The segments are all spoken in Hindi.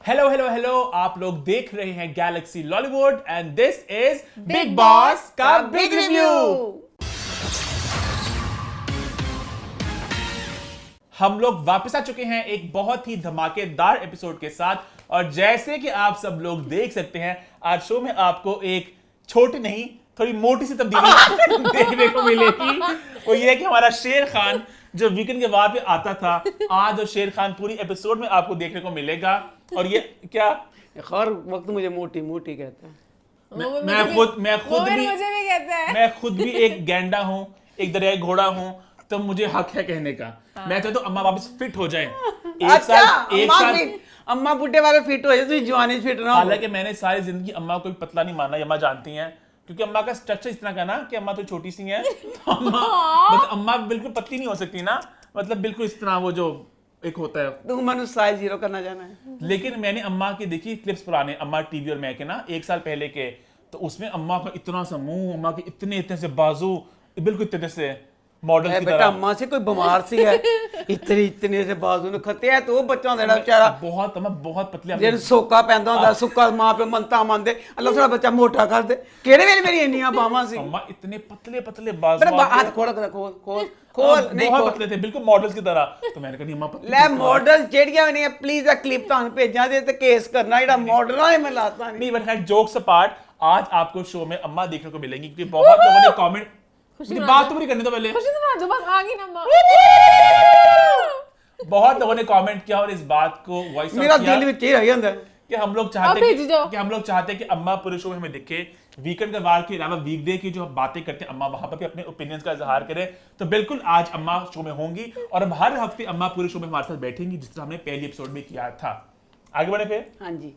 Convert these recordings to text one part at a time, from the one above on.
हेलो हेलो हेलो, आप लोग देख रहे हैं Galaxy Lollywood and this is Bigg Boss का बिग रिव्यू। हम लोग वापस आ चुके हैं एक बहुत ही धमाकेदार एपिसोड के साथ और जैसे कि आप सब लोग देख सकते हैं आज शो में आपको एक छोटी नहीं थोड़ी मोटी सी तब्दीली देखने को मिलेगी। वो ये है कि हमारा शेर खान जो वीकेंड के बाद पे आता था आज वो शेर खान पूरी एपिसोड में आपको देखने को मिलेगा। और ये क्या हर वक्त मुझे मोटी मोटी कहते हैं। मैं खुद भी एक गैंडा हूँ, एक दरियाई घोड़ा हूँ, तो मुझे हक है कहने का। मैं चाहता हूँ अम्मा वापस फिट हो जाए। एक साल अम्मा बुढ़े वाले फिट हो जाए तो जवानी फिट ना हो। हालांकि मैंने सारी जिंदगी अम्मा को पतला नहीं माना, अम्मा जानती हैं क्योंकि अम्मा का स्ट्रक्चर इस तरह का ना कि अम्मा तो छोटी सी है तो अम्मा बिल्कुल पतली नहीं हो सकती ना, मतलब बिल्कुल इस तरह वो जो एक होता है तो मनु साइज 0 करना जाना है। लेकिन मैंने अम्मा की देखी क्लिप्स पुराने अम्मा टीवी और मैं के ना 1 साल पहले के, तो उसमें अम्मा का इतना सा मुंह, अम्मा के इतने इतने से बाजू, बिल्कुल इतने से मॉडल की बेटा तरह। अम्मा से कोई बीमार सी है इतने इतने से बाजू ने खते है तो वो बच्चा होंदा बेचारा बहुत अम्मा बहुत पतले जेन सोका पैंदा होंदा सुक्का मां पे मनता मानदे अल्लाह थोड़ा बच्चा मोटा कर दे केड़े वेले मेरी इन्नियां बावां सी अम्मा इतने पतले पतले बाजू, मेरा हाथ खोल नहीं बहुत पतले थे बिल्कुल मॉडल्स की तरह। तो मैंने कहा अम्मा पतली ले मॉडल जेड़ियां नहीं प्लीज आ क्लिप तान भेजा दे ते केस करना जेड़ा मॉडल है मैं लाता नहीं। बट खैर जोक्स अपार्ट, आज आपको शो में अम्मा देखने को मिलेंगी क्योंकि बहुत लोगों ने कमेंट, मुझे बात तो पूरी करने दो पहले, बस आ गई ना अम्मा। बहुत लोगों ने कमेंट किया और इस बात को वॉइस मेरा दिल में ही रह जांदा कि हम लोग चाहते हैं कि अम्मा पूरे शो में हमें दिखे। वीकेंड के वार के अलावा वीकडे की जो बातें करते हैं अम्मा वहां पर भी अपने ओपिनियंस का इजहार करें। तो बिल्कुल आज अम्मा शो में होंगी और अब हर हफ्ते अम्मा पूरे शो में हमारे साथ बैठेंगी जिस तरह हमने पहले एपिसोड में किया था। आगे बढ़े फिर। हां जी,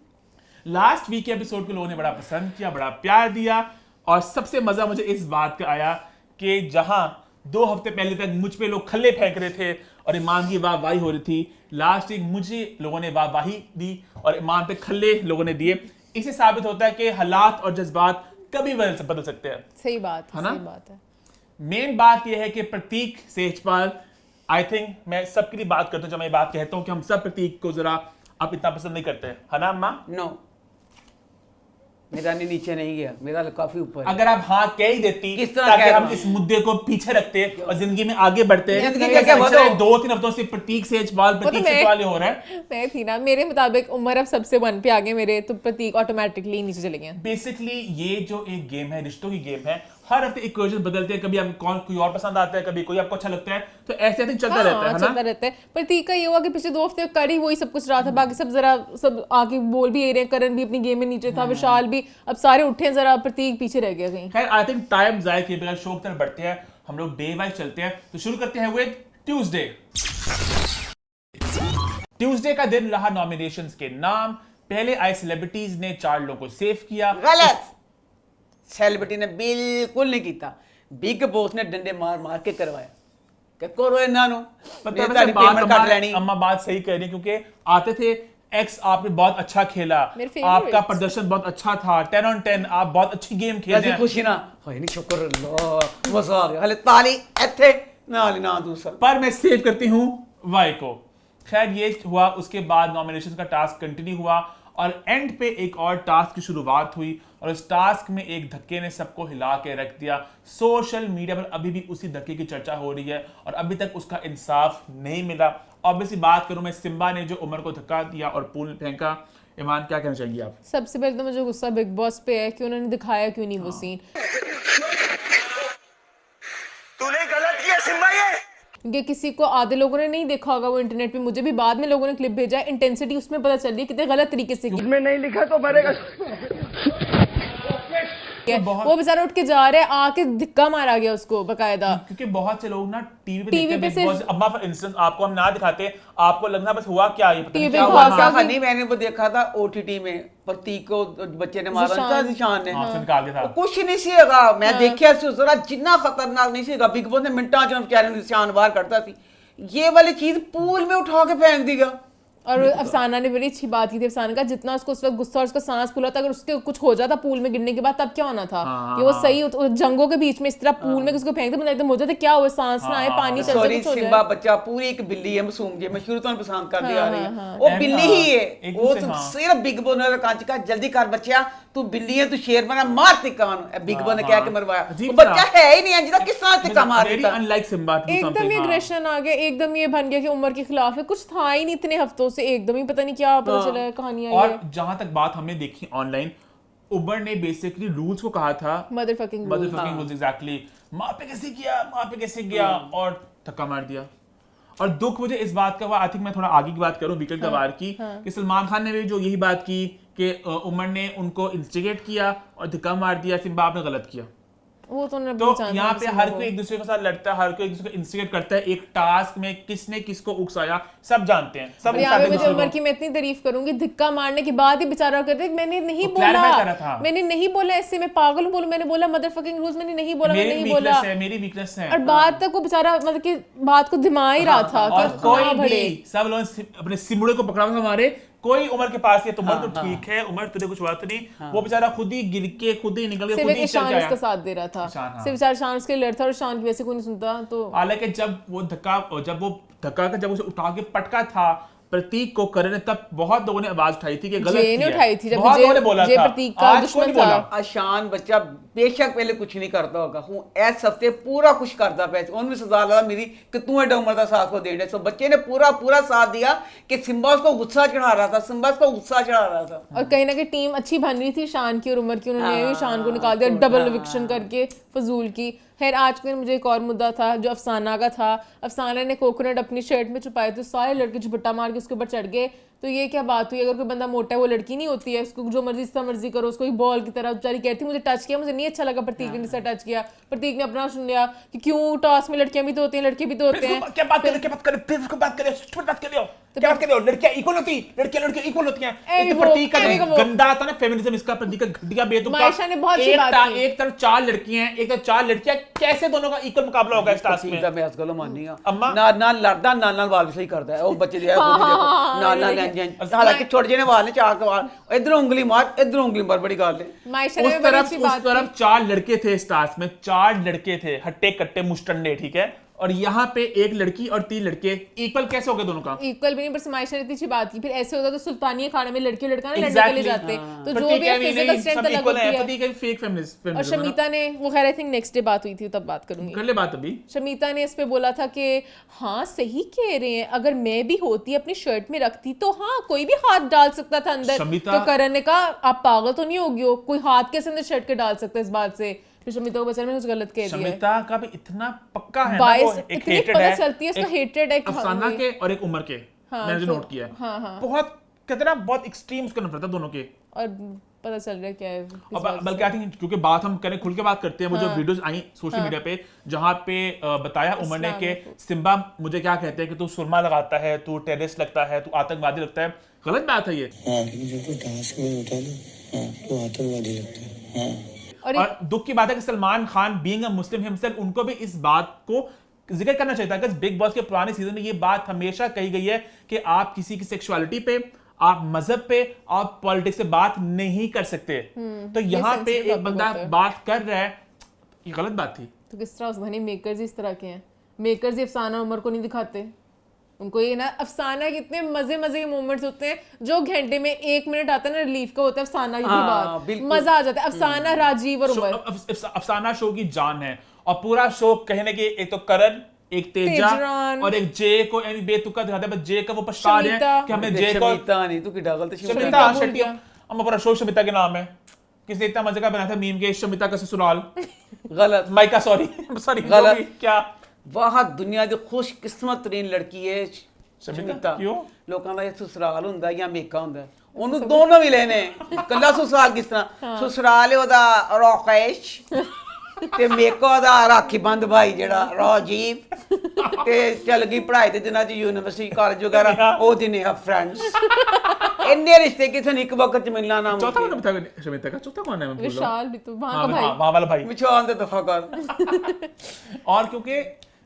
लास्ट वीक के एपिसोड को लोगों ने बड़ा पसंद किया, बड़ा प्यार दिया और सबसे मजा मुझे इस बात का आया कि जहां 2 हफ्ते पहले तक मुझ पे लोग खल्ले फेंक रहे थे और ईमान की वाहवाही हो रही थी, लास्ट वीक मुझे लोगों ने वाहवाही दी और ईमान पे खल्ले लोगों ने दिए। इससे साबित होता है कि हालात और जज्बात कभी बदल सकते हैं। सही बात है, है ना? सही बात है। मेन बात यह है कि प्रतीक सेजपाल, आई थिंक मैं सबके लिए बात करता हूं जब मैं बात कहता हूं कि हम सब प्रतीक को जरा आप इतना पसंद नहीं करते, है ना अम्मा? नो मेरा नीचे नहीं गया, मेरा काफी ऊपर। अगर आप हाँ कह ही देती किस तरह ताकि कह हम इस मुद्दे को पीछे रखते और जिंदगी में आगे बढ़ते। जिंदगी में क्या बढ़ो? 2-3 हफ्तों से प्रतीक सेजपाल हो रहा है। मैं थी ना, मेरे मुताबिक उमर अब सबसे 1 पे आगे मेरे, तो प्रतीक ऑटोमेटिकली नीचे चले गए। बेसिकली ये जो एक गेम है, रिश्तों की गेम है, हर हफ्ते इक्वेशन बदलते हैं, कभी आपको कोई और पसंद आता है, कभी कोई आपको अच्छा लगता है, तो ऐसे ऐसे चलता रहता है ना? चलता रहता है। प्रतीक का ये हुआ कि पिछले 2 हफ्ते कर ही वही सब कुछ रहा था, बाकी सब आगे बोल भी रहे हैं, करण भी अपनी गेम में नीचे था, विशाल भी, अब सारे उठे जरा, प्रतीक पीछे रह गया कहीं। खैर आई थिंक टाइम जाए के बगैर शो की तरफ बढ़ते हैं, हम लोग डे वाइज चलते हैं। तो शुरू करते हैं विद ट्यूसडे। ट्यूसडे का दिन रहा नॉमिनेशंस के नाम। पहले आए सेलिब्रिटीज ने 4 लोगों को सेव किया। गलत, सेलिब्रिटी ने बिल्कुल नहीं किया, बिग बॉस ने डंडे मार मार के करवाया कि करो इन्हां नु पता पेमेंट काट लेनी। अम्मा बात सही कह रही क्योंकि आते थे एक्स आपने बहुत अच्छा खेला, आपका प्रदर्शन बहुत अच्छा था, 10 on 10, आप बहुत अच्छी गेम खेल रहे हैं। खुशी ना होए नहीं, शुक्र अल्लाह, मजा आ गया, हले ताली इथे ना दूसरा। पर मैं सेव करती हूं वाई को। खैर ये हुआ, उसके बाद नॉमिनेशन का टास्क कंटिन्यू हुआ और एंड पे एक और टास्क की शुरुआत हुई और इस टास्क में एक धक्के ने सबको हिला के रख दिया। सोशल मीडिया पर अभी भी उसी धक्के की चर्चा हो रही है और अभी तक उसका इंसाफ नहीं मिला। ऑब्वियसली बात करूं मैं सिम्बा ने जो उमर को धक्का दिया और पूल फेंका। ईमान क्या कहना चाहिए आप? सबसे पहले तो मुझे गुस्सा बिग बॉस पे है कि उन्होंने दिखाया क्यों नहीं वो सीन। तूने गलत किया सिम्बा, ये किसी को आधे लोगों ने नहीं देखा होगा वो इंटरनेट पे, मुझे भी बाद में लोगों ने क्लिप भेजा है, इंटेंसिटी उसमें पता चल रही है कितने गलत तरीके से उसमें नहीं लिखा तो मरेगा। वो बेचारा उठ के जा रहा है, आके धक्का मारा गया उसको बकायदा। क्योंकि बहुत से लोग ना टीवी पे देखते हैं अम्मा फॉर इंस्टेंस, आपको हम ना दिखाते, आपको लगना बस हुआ क्या, ये पता नहीं क्या हुआ। नहीं मैंने वो देखा था ओटीटी में, प्रतीक को बच्चे ने मारा था, निशान ने निकाल दिया था। कुछ नहीं सीगा, मैं देखिया जरा जितना खतरनाक नहीं सीगा, बिग बॉस ने मिनटा जो बेचारे निशान बाहर करता थी, ये वाली चीज पूल में उठा के फेंक दी गया। और अफसाना ने बड़ी अच्छी बात की थी, अफसाना का जितना उसको उस वक्त गुस्सा और उसका सांस फूला था, अगर उसके कुछ हो जाता पूल में गिरने के बाद तब क्या होना था। ये वो सही जंगों के बीच में इस तरह पूल में उसको फेंकते बंदा एकदम हो जाता, क्या हुआ, सांस ना आए, पानी चल सॉरी जाए, कुछ हो सिम्बा जाए। बच्चा पूरी एक बिल्ली है मासूम जी, मैं शुरू तो पसंद कर दिया आ रही है वो बिल्ली ही है वो तो सिर्फ बिग बॉस ने कांच का जल्दी कर बच्चा तू बिल्ली है तू शेर बना मार तिकान बिग बॉस ने क्या के मरवाया वो बच्चा है ही नहीं जिसका किस तरह तिक्का मार वेरी देता अनलाइक सिम्बा टू एकदम समथिंग। ही एग्रेशन आ गया, एकदम ये बन गया कि उमर के खिलाफ है, कुछ था ही नहीं इतने हफ्तों से, एकदम ही पता नहीं क्या पता चला है कहानी आई और है। जहां तक बात हमने देखी ऑनलाइन, उबर ने बेसिकली रूल्स को कहा था, मदर फकिंग रूल्स एग्जैक्टली, मां पे कैसे किया और धक्का मार दिया। और दुख मुझे इस बात का हुआ, आई थिंक मैं थोड़ा आगे की बात करूं वीकेंड का वार की, कि सलमान खान ने भी जो यही बात की कि उमर ने उनको इंस्टिगेट किया और धक्का मार दिया, सिम्बा आपने गलत किया। वो तो यहाँ पे हर कोई एक दूसरे के साथ लड़ता है, हर कोई एक दूसरे को इंस्टिगेट करता है, एक टास्क में किसने किसको उकसाया सब जानते हैं, सब यहाँ पे मुझे उमर की मैं इतनी तारीफ करूंगी, धक्का मारने के बाद ही बेचारा करते मैंने नहीं वो clarify कर रहा बोला, था। मैंने नहीं बोला ऐसे, मैं पागल हूँ, मैंने बोला मदर फकिंग रूल्स, मैंने नहीं बोला, मैं नहीं बोला, मेरी वीकनेस है। और बाद तक वो बेचारा मतलब कि बात को दिमा ही रहा था और कि कोई ना भरे। भी सब लोग अपने सिमड़े को पकड़ा हुआ हमारे, कोई उमर के पास है तो उमर तो ठीक है, उमर तुझे कुछ बात नहीं, वो बेचारा खुद ही गिर के खुद ही निकल के सिर्फ खुद ही चल ईशान के आया। उसका साथ दे रहा था, सिर्फ बेचारा शान उसके लिए लड़ता और शान की वैसे कोई नहीं सुनता। तो हालांकि जब वो उसे उठा के पटका था प्रतीक को करण ने, तब बहुत लोगों ने आवाज उठाई थी कि गलत जे ने किया है। उठाई थी, जब बहुत लोगों ने बोला जे था, प्रतीक का आज कोई दुश्मन नहीं बोला। था। आशान बच्चा बेशक पहले कुछ नहीं करता होगा हूं इस हफ्ते पूरा कुछ करता पे उनमें सजा लगा मेरी कि तू एडा उम्र का साथ को देने, तो बच्चे ने पूरा साथ दिया कि सिम्बा उसको गुस्सा चढ़ा रहा था, सिम्बा उसको गुस्सा चढ़ा रहा था। और कहीं ना कहीं टीम अच्छी बन रही थी शान की और उमर की, उन्होंने भी शान को निकाल दिया डबल एविक्शन करके फजूल की। खैर आज के दिन मुझे एक और मुद्दा था जो अफसाना का था, अफसाना ने कोकोनट अपनी शर्ट में छुपाए थे, सारे लड़के झपट्टा मार के उसके ऊपर चढ़ गए। तो ये क्या बात हुई, अगर कोई बंदा मोटा है वो लड़की नहीं होती है, उसको जो मर्जी जितना मर्जी करो, उसको एक बॉल की तरह बेचारी कहती मुझे टच किया, मुझे नहीं अच्छा लगा, प्रतीक ने जिससे टच किया, प्रतीक ने अपना सुन लिया कि क्यों टास्क में लड़कियां भी तो होती हैं, लड़के भी तो होते हैं। क्या बात करें, लड़कियां इक्वल होती, लड़कियां इक्वल होती हैं। ए वो, प्रतीक का ए वो। गंदा आता ना फेमिनिज्म, इसका प्रतीक का घटिया बेतुका। मायशा ने बहुत अच्छी बात की। एक तरफ 4 लड़कियां हैं, एक तरफ 4 लड़कियां, कैसे दोनों का इक्वल मुकाबला होगा इस टास्क में? सीधा मैं इस गलो माननी हां अम्मा? ना लड़दा ना वाल भी सही करदा है, ओ बच्चे दे ना लेंज हालांकि छोटे ਜਿਹੇ वाल ने चाक वाल इधर उंगली मार बड़ी गल है। मायशा ने बड़ी अच्छी बात उस तरफ 4 लड़के थे इस टास्क में, 4 लड़के थे हट्टे कट्टे मुस्टंडे, ठीक है, और यहाँ पे एक लड़की और 3 लड़के, इक्वल कैसे हो गए दोनों का? इक्वल भी नहीं, बस मायशा ने इतनी अच्छी बात की। फिर ऐसे होता तो सुल्तानिया खाना में लड़की लड़का ना लड़ने के Exactly. लिए जाते, तो जो प्रतीक भी है भी फिजिकल नहीं, स्ट्रेंथ सब अलग equal होती है, है। प्रतीक है फेक फेमिनिज्म। और शमीता ने वो खैर आई थिंक नेक्स्ट डे बात हुई थी तब बात करूंगी, कर ले बात अभी। शमीता ने इस पे बोला था कि हाँ सही कह रहे हैं, अगर मैं भी होती अपनी शर्ट में रखती तो हाँ कोई भी हाथ डाल सकता था अंदर। शमीता- तो करण ने कहा आप पागल तो नहीं होगी हो, कोई हाथ कैसे अंदर शर्ट के डाल सकता है इस बात से। फिर शमीता को बेचारे में कुछ गलत कह दिया है। शमिता का भी इतना पक्का है ना, बायस वो एक इतनी hated पता है, चलती है उसका एक हेटेड है कि अफसाना के और एक उमर के, हाँ, मैंने जो तो- नोट किया है, हाँ। बहुत कितना बहुत एक्सट्रीम उसका नफरत है दोनों के। और पता चल रहा है क्या है किस अब बात से। बल्कि आई थिंक क्योंकि बात हम करें खुल के बात करते हैं, वो जो वीडियोस आई सोशल मीडिया पे जहां पे बताया उमर ने कि सिम्बा मुझे क्या कहते हैं कि तू सुरमा लगाता है, तू टेररिस्ट लगता है, तू आतंकवादी लगता है, गलत बात है ये। लेकिन जब कोई टास्क में होता है ना तो आतंकवादी लगता है। और दुख की बात है कि Salman Khan being a Muslim himself, उनको भी इस बात को जिक्र करना चाहिए था कि बिग बॉस के पुराने सीजन में ये बात हमेशा कही गई है कि आप किसी की सेक्सुअलिटी पे, आप मजहब पे, आप पॉलिटिक्स पे बात नहीं कर सकते। तो यहाँ पे sensitive एक बंदा topic होता है। बात कर रहा है, ये गलत बात थी। तो किस तरह उस घने मेकर्स इस तरह के हैं, मेकर्स ही अफसाना उमर को नहीं दिखाते, उनको ये ना अफसाना के इतने मजे के मोमेंट्स होते हैं, जो घंटे में 1 मिनट आता है ना रिलीफ का होता है अफसाना की हाँ, बात, बिल्कुल। मजा आ जाता है। अफसाना, राजीव और उमर, अफसाना शो की जान है, और पूरा शो कहने की एक तो करण, एक तेजा तेजरान, और एक जे को बेतुका दिखाते हैं, बस जे का वो पछता रहे शमिता। हैं कि हमने जे को, शमीता नहीं तू की डागल तो शमिता भूल शेट्टी, गया। हम पूरा शो शमिता के नाम है, किसी इतना मजे का बनाया था मीम के शमिता का ससुराल, गलत माइका सॉरी गलत। क्या वह दुनिया की खुशकिस्मत तरीन लड़की है शमिता क्यों? लोगों का ससुराल ਹੁੰਦਾ ਜਾਂ ਮੇਕਾ ਹੁੰਦਾ ਉਹਨੂੰ ਦੋਨੋਂ ਵੀ ਲੈਣੇ ਕੱਲਾ ਸਸੁਰਾਲ ਕਿਸ ਤਰ੍ਹਾਂ ਸਸੁਰਾਲ ਉਹਦਾ ਰੋਕੇਸ਼ ਤੇ ਮੇਕਾ ਦਾ ਰਾਖੀ ਬੰਦ ਭਾਈ ਜਿਹੜਾ ਰਾਜੀਵ ਤੇ ਚੱਲ ਗਈ ਪੜ੍ਹਾਈ ਤੇ ਜਿਨ੍ਹਾਂ ਚ ਯੂਨੀਵਰਸਿਟੀ ਕਾਲਜ ਵਗੈਰਾ ਉਹ ਦਿਨੇ ਆ ਫਰੈਂड्स ਇੰਨੇ ਰਿਸ਼ਤੇ ਕਿਸੇ ਨੇ ਇੱਕ ਵਕਤ ਚ ਮਿਲਣਾ ਨਾ चौथा ਮੁमकिन कौन है शमिता का? चौथा कौन है? मैं भूल रहा हूँ। विशाल भी तो वहाँ हाँ, का भाई। वहाँ वाला भाई। ਵਿਛਾਉਣ ਤੇ ਦਫਾ ਕਰ और क्योंकि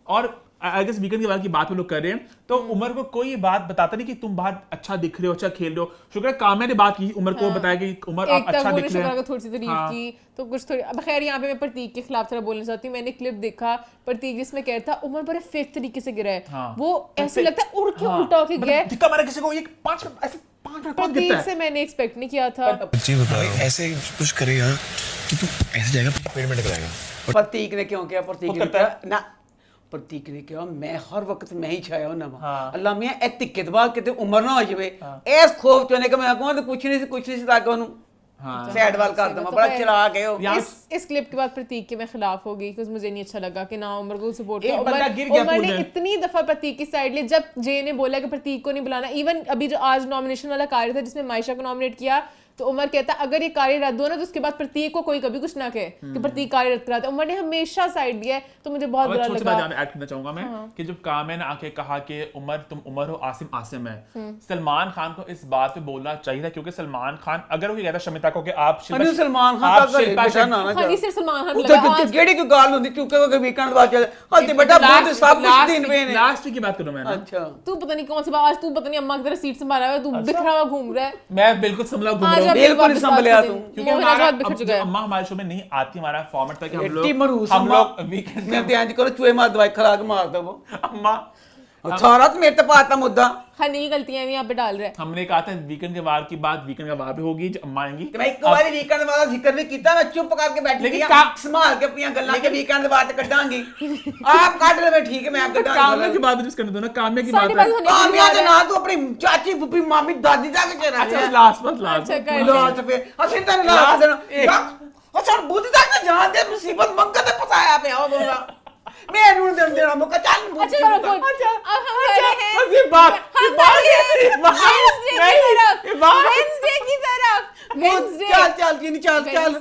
और आई गेस वीकेंड के बाद की बात हम लोग कर रहे हैं, तो उमर को कोई बात बताता नहीं कि तुम बहुत अच्छा दिख रहे हो, अच्छा खेल रहे हो। शुक्र है काम्या ने बात की, उमर को बताया कि उमर आप अच्छा दिख रहे हो, थोड़ी सी तारीफ की तो कुछ थोड़ी। अब खैर यहाँ पे मैं प्रतीक के खिलाफ थोड़ा बोलना चाहती हूँ। मैंने क्लिप देखा प्रतीक जिसमें कह रहा था उमर बड़े फेक तरीके से गिरा है, वो ऐसे लगता है उड़ के उल्टा होके गया है। दिक्कत मारा किसी को, ये 5 ऐसे 5 मिनट बाद गिरता प्रतीक है। से मैंने एक्सपेक्ट नहीं किया था। जी बताओ ऐसे कुछ करेगा कि तू ऐसे जाएगा पेट में टकराएगा। प्रतीक ने क्यों किया? प्रतीक खुद ने करता किया ना, प्रतीक ने किया मैं हर वक्त मैं ही छाया हूं ना। हाँ। अल्लाह मियां ए तिक्के तो बाद किते उम्र ना हो जावे, इस खौफ चोने का मैं कहूं तो कुछ नहीं ताकि ओनु सैड वाल कर दूंगा, बड़ा चलाक है वो। इस क्लिप के बाद प्रतीक के मैं खिलाफ हो गई क्योंकि मुझे नहीं अच्छा लगा कि ना उमर को सपोर्ट एक किया। बंदा गिर गया उमर पूल ने में। इतनी दफा प्रतीक की साइड ली, जब जे ने बोला कि प्रतीक को नहीं बुलाना, इवन अभी जो आज नॉमिनेशन वाला कार्य था जिसमें मायशा को नॉमिनेट किया, तो उमर कहता अगर ये कार्य रद्द हो ना तो उसके बाद प्रतीक को कोई कभी कुछ ना कहे कि प्रतीक कार्य रद्द कराता। उमर ने हमेशा साइड दिया है, तो मुझे बहुत बुरा छोटी लगा। बात ऐड करना चाहूंगा मैं कि जब काम्या ने आके कहा कि उमर तुम उमर हो, आसिम आसिम है, सलमान खान को इस बात पे बोलना चाहिए था, क्योंकि सलमान खान अगर वो कहता शमिता को कि आप अनिल सलमान खान आप का शिल्पा बेटा शेट्टी- ना ना खाली सिर्फ सलमान खान उधर लगा आज। जेडी की गाल होती क्योंकि वो वीकेंड बाद चले हल्दी बेटा बहुत सब कुछ दिन पे ने। लास्ट की बात करूं मैं ना, अच्छा तू पता नहीं कौन सी बात, आज तू पता नहीं अम्मा की तरह सीट संभाला हुआ है, तू बिखरा हुआ घूम रहा है। मैं बिल्कुल संभला घूम आज रहा हूं, आप बिल्कुल वापस संभलिया बात तू। करें। क्योंकि मोहन हमारा आजाद बिखर अब चुका जब है। अम्मा हमारे शो में नहीं आती, हमारा फॉर्मेट था कि एट्टी मरूस हम लोग वीकेंड मैं ध्यान करो चूहे मार दवाई खा के मार दो वो अम्मा सारा तो मेरे पे पाता मुद्दा। खाने की गलतियां भी यहाँ पे डाल रहे हैं। हमने कहा था वीकेंड के वार की बात वीकेंड का वार भी होगी, जब अम्मा आएंगी। कि मैं एक बार वीकेंड वाला जिक्र भी किया, मैं चुप करके बैठी लेकिन थी, का- संभाल के अपनी गल्लां के वीकेंड बात कटांगी। आप काट ले, मैं ठीक है, मैं कटांगी। काम्या की बात जिस करने दो ना, काम्या की सारी बात बात है। होने के कामया बाद के है। ना तू अपनी चाची फूफी मामी दादी तक चला अच्छा लास्ट बस लास्ट अच्छा, कर लास्ट पे असिन तक लास्ट देना और सर बुद्धि तक ना जान दे मुसीबत मंगते फसाया पे हो बोला मैं नून दे देना मुका चल अच्छा चलो कोई अब हम कर रहे हैं बस ये बात हम कर रहे हैं Wednesday की तरफ, वेडनेसडे की तरफ चल चल जी चल चल